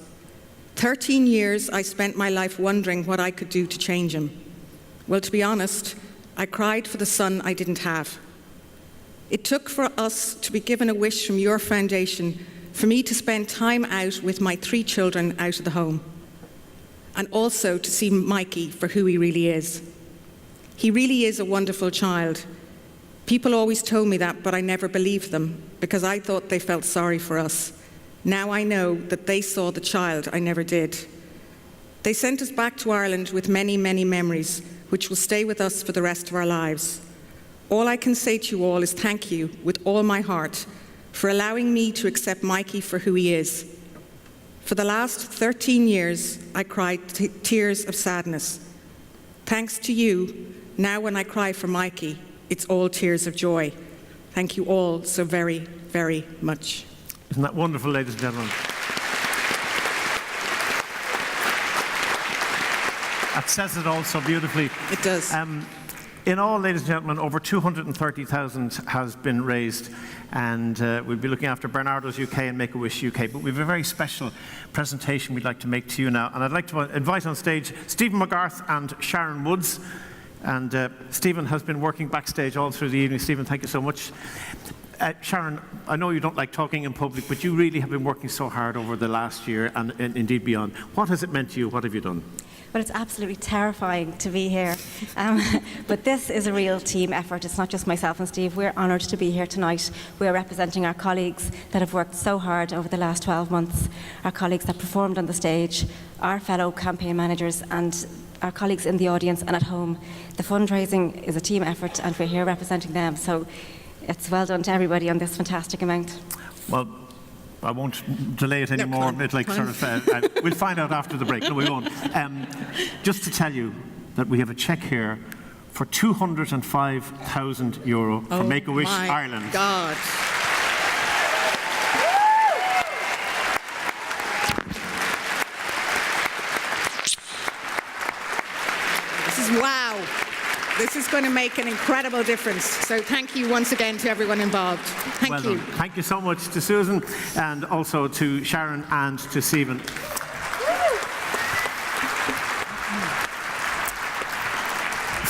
13 years I spent my life wondering what I could do to change him. Well, to be honest, I cried for the son I didn't have. It took for us to be given a wish from your foundation for me to spend time out with my 3 children out of the home, and also to see Mikey for who he really is. He really is a wonderful child. People always told me that, but I never believed them because I thought they felt sorry for us. Now I know that they saw the child I never did. They sent us back to Ireland with many, many memories, which will stay with us for the rest of our lives. All I can say to you all is thank you with all my heart for allowing me to accept Mikey for who he is. For the last 13 years, I cried tears of sadness. Thanks to you, now when I cry for Mikey, it's all tears of joy. Thank you all so very, very much. Isn't that wonderful, ladies and gentlemen? That says it all so beautifully. It does. In all, ladies and gentlemen, over 230,000 has been raised, and we'll be looking after Bernardo's UK and Make-A-Wish UK. But we have a very special presentation we'd like to make to you now, and I'd like to invite on stage Stephen McGarth and Sharon Woods. And Stephen has been working backstage all through the evening. Stephen, thank you so much. Sharon, I know you don't like talking in public, but you really have been working so hard over the last year and indeed beyond. What has it meant to you? What have you done? Well, it's absolutely terrifying to be here. But this is a real team effort. It's not just myself and Steve. We're honoured to be here tonight. We are representing our colleagues that have worked so hard over the last 12 months, our colleagues that performed on the stage, our fellow campaign managers and our colleagues in the audience and at home. The fundraising is a team effort and we're here representing them. So it's well done to everybody on this fantastic amount. Well, I won't delay it anymore. No, we'll find out after the break. No, we won't. Just to tell you that we have a cheque here for €205,000 for Make-A-Wish Ireland. God. Wow. This is going to make an incredible difference. So thank you once again to everyone involved. Thank you. Thank you so much to Susan and also to Sharon and to Stephen.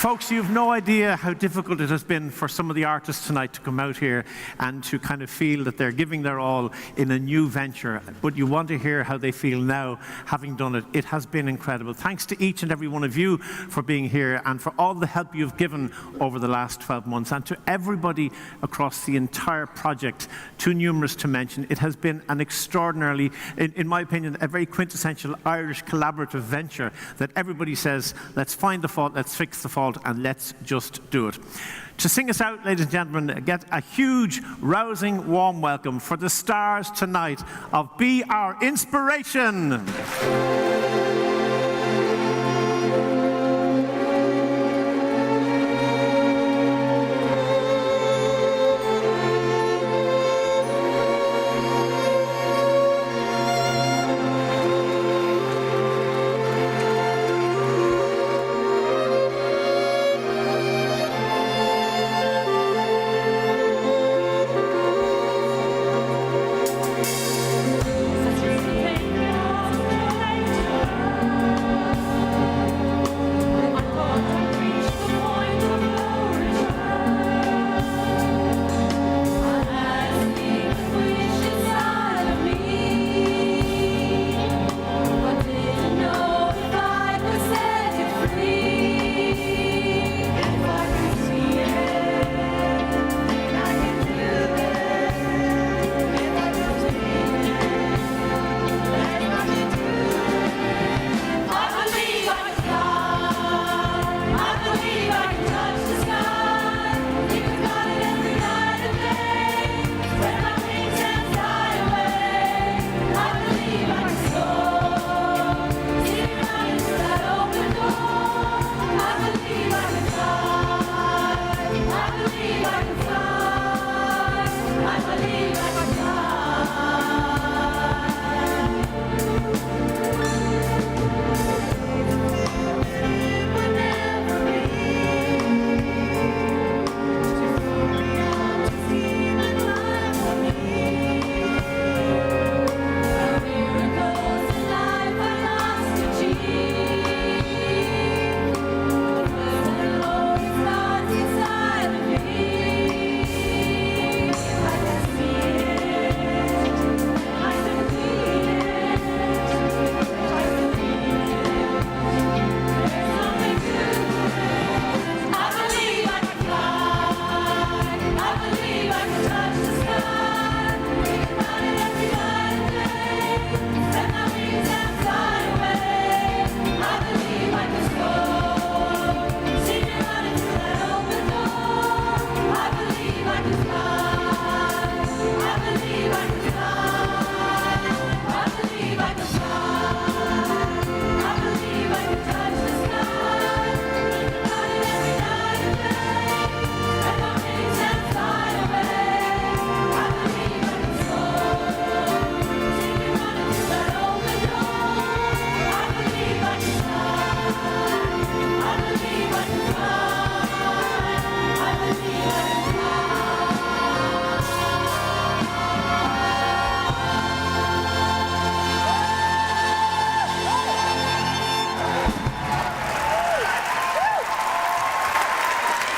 Folks, you have no idea how difficult it has been for some of the artists tonight to come out here and to kind of feel that they're giving their all in a new venture. But you want to hear how they feel now, having done it. It has been incredible. Thanks to each and every one of you for being here and for all the help you've given over the last 12 months, and to everybody across the entire project, too numerous to mention. It has been an extraordinarily, in my opinion, a very quintessential Irish collaborative venture that everybody says, let's find the fault, let's fix the fault, and let's just do it. To sing us out, ladies and gentlemen, get a huge, rousing, warm welcome for the stars tonight of Be Our Inspiration. Take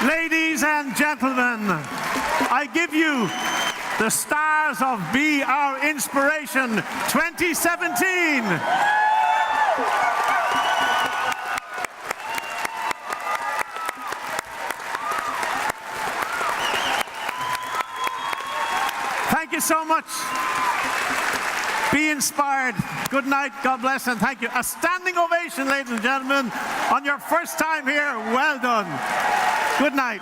Ladies and gentlemen, I give you the stars of Be Our Inspiration 2017. Thank you so much. Be inspired. Good night. God bless and thank you. A standing ovation, ladies and gentlemen, on your first time here. Well done. Good night.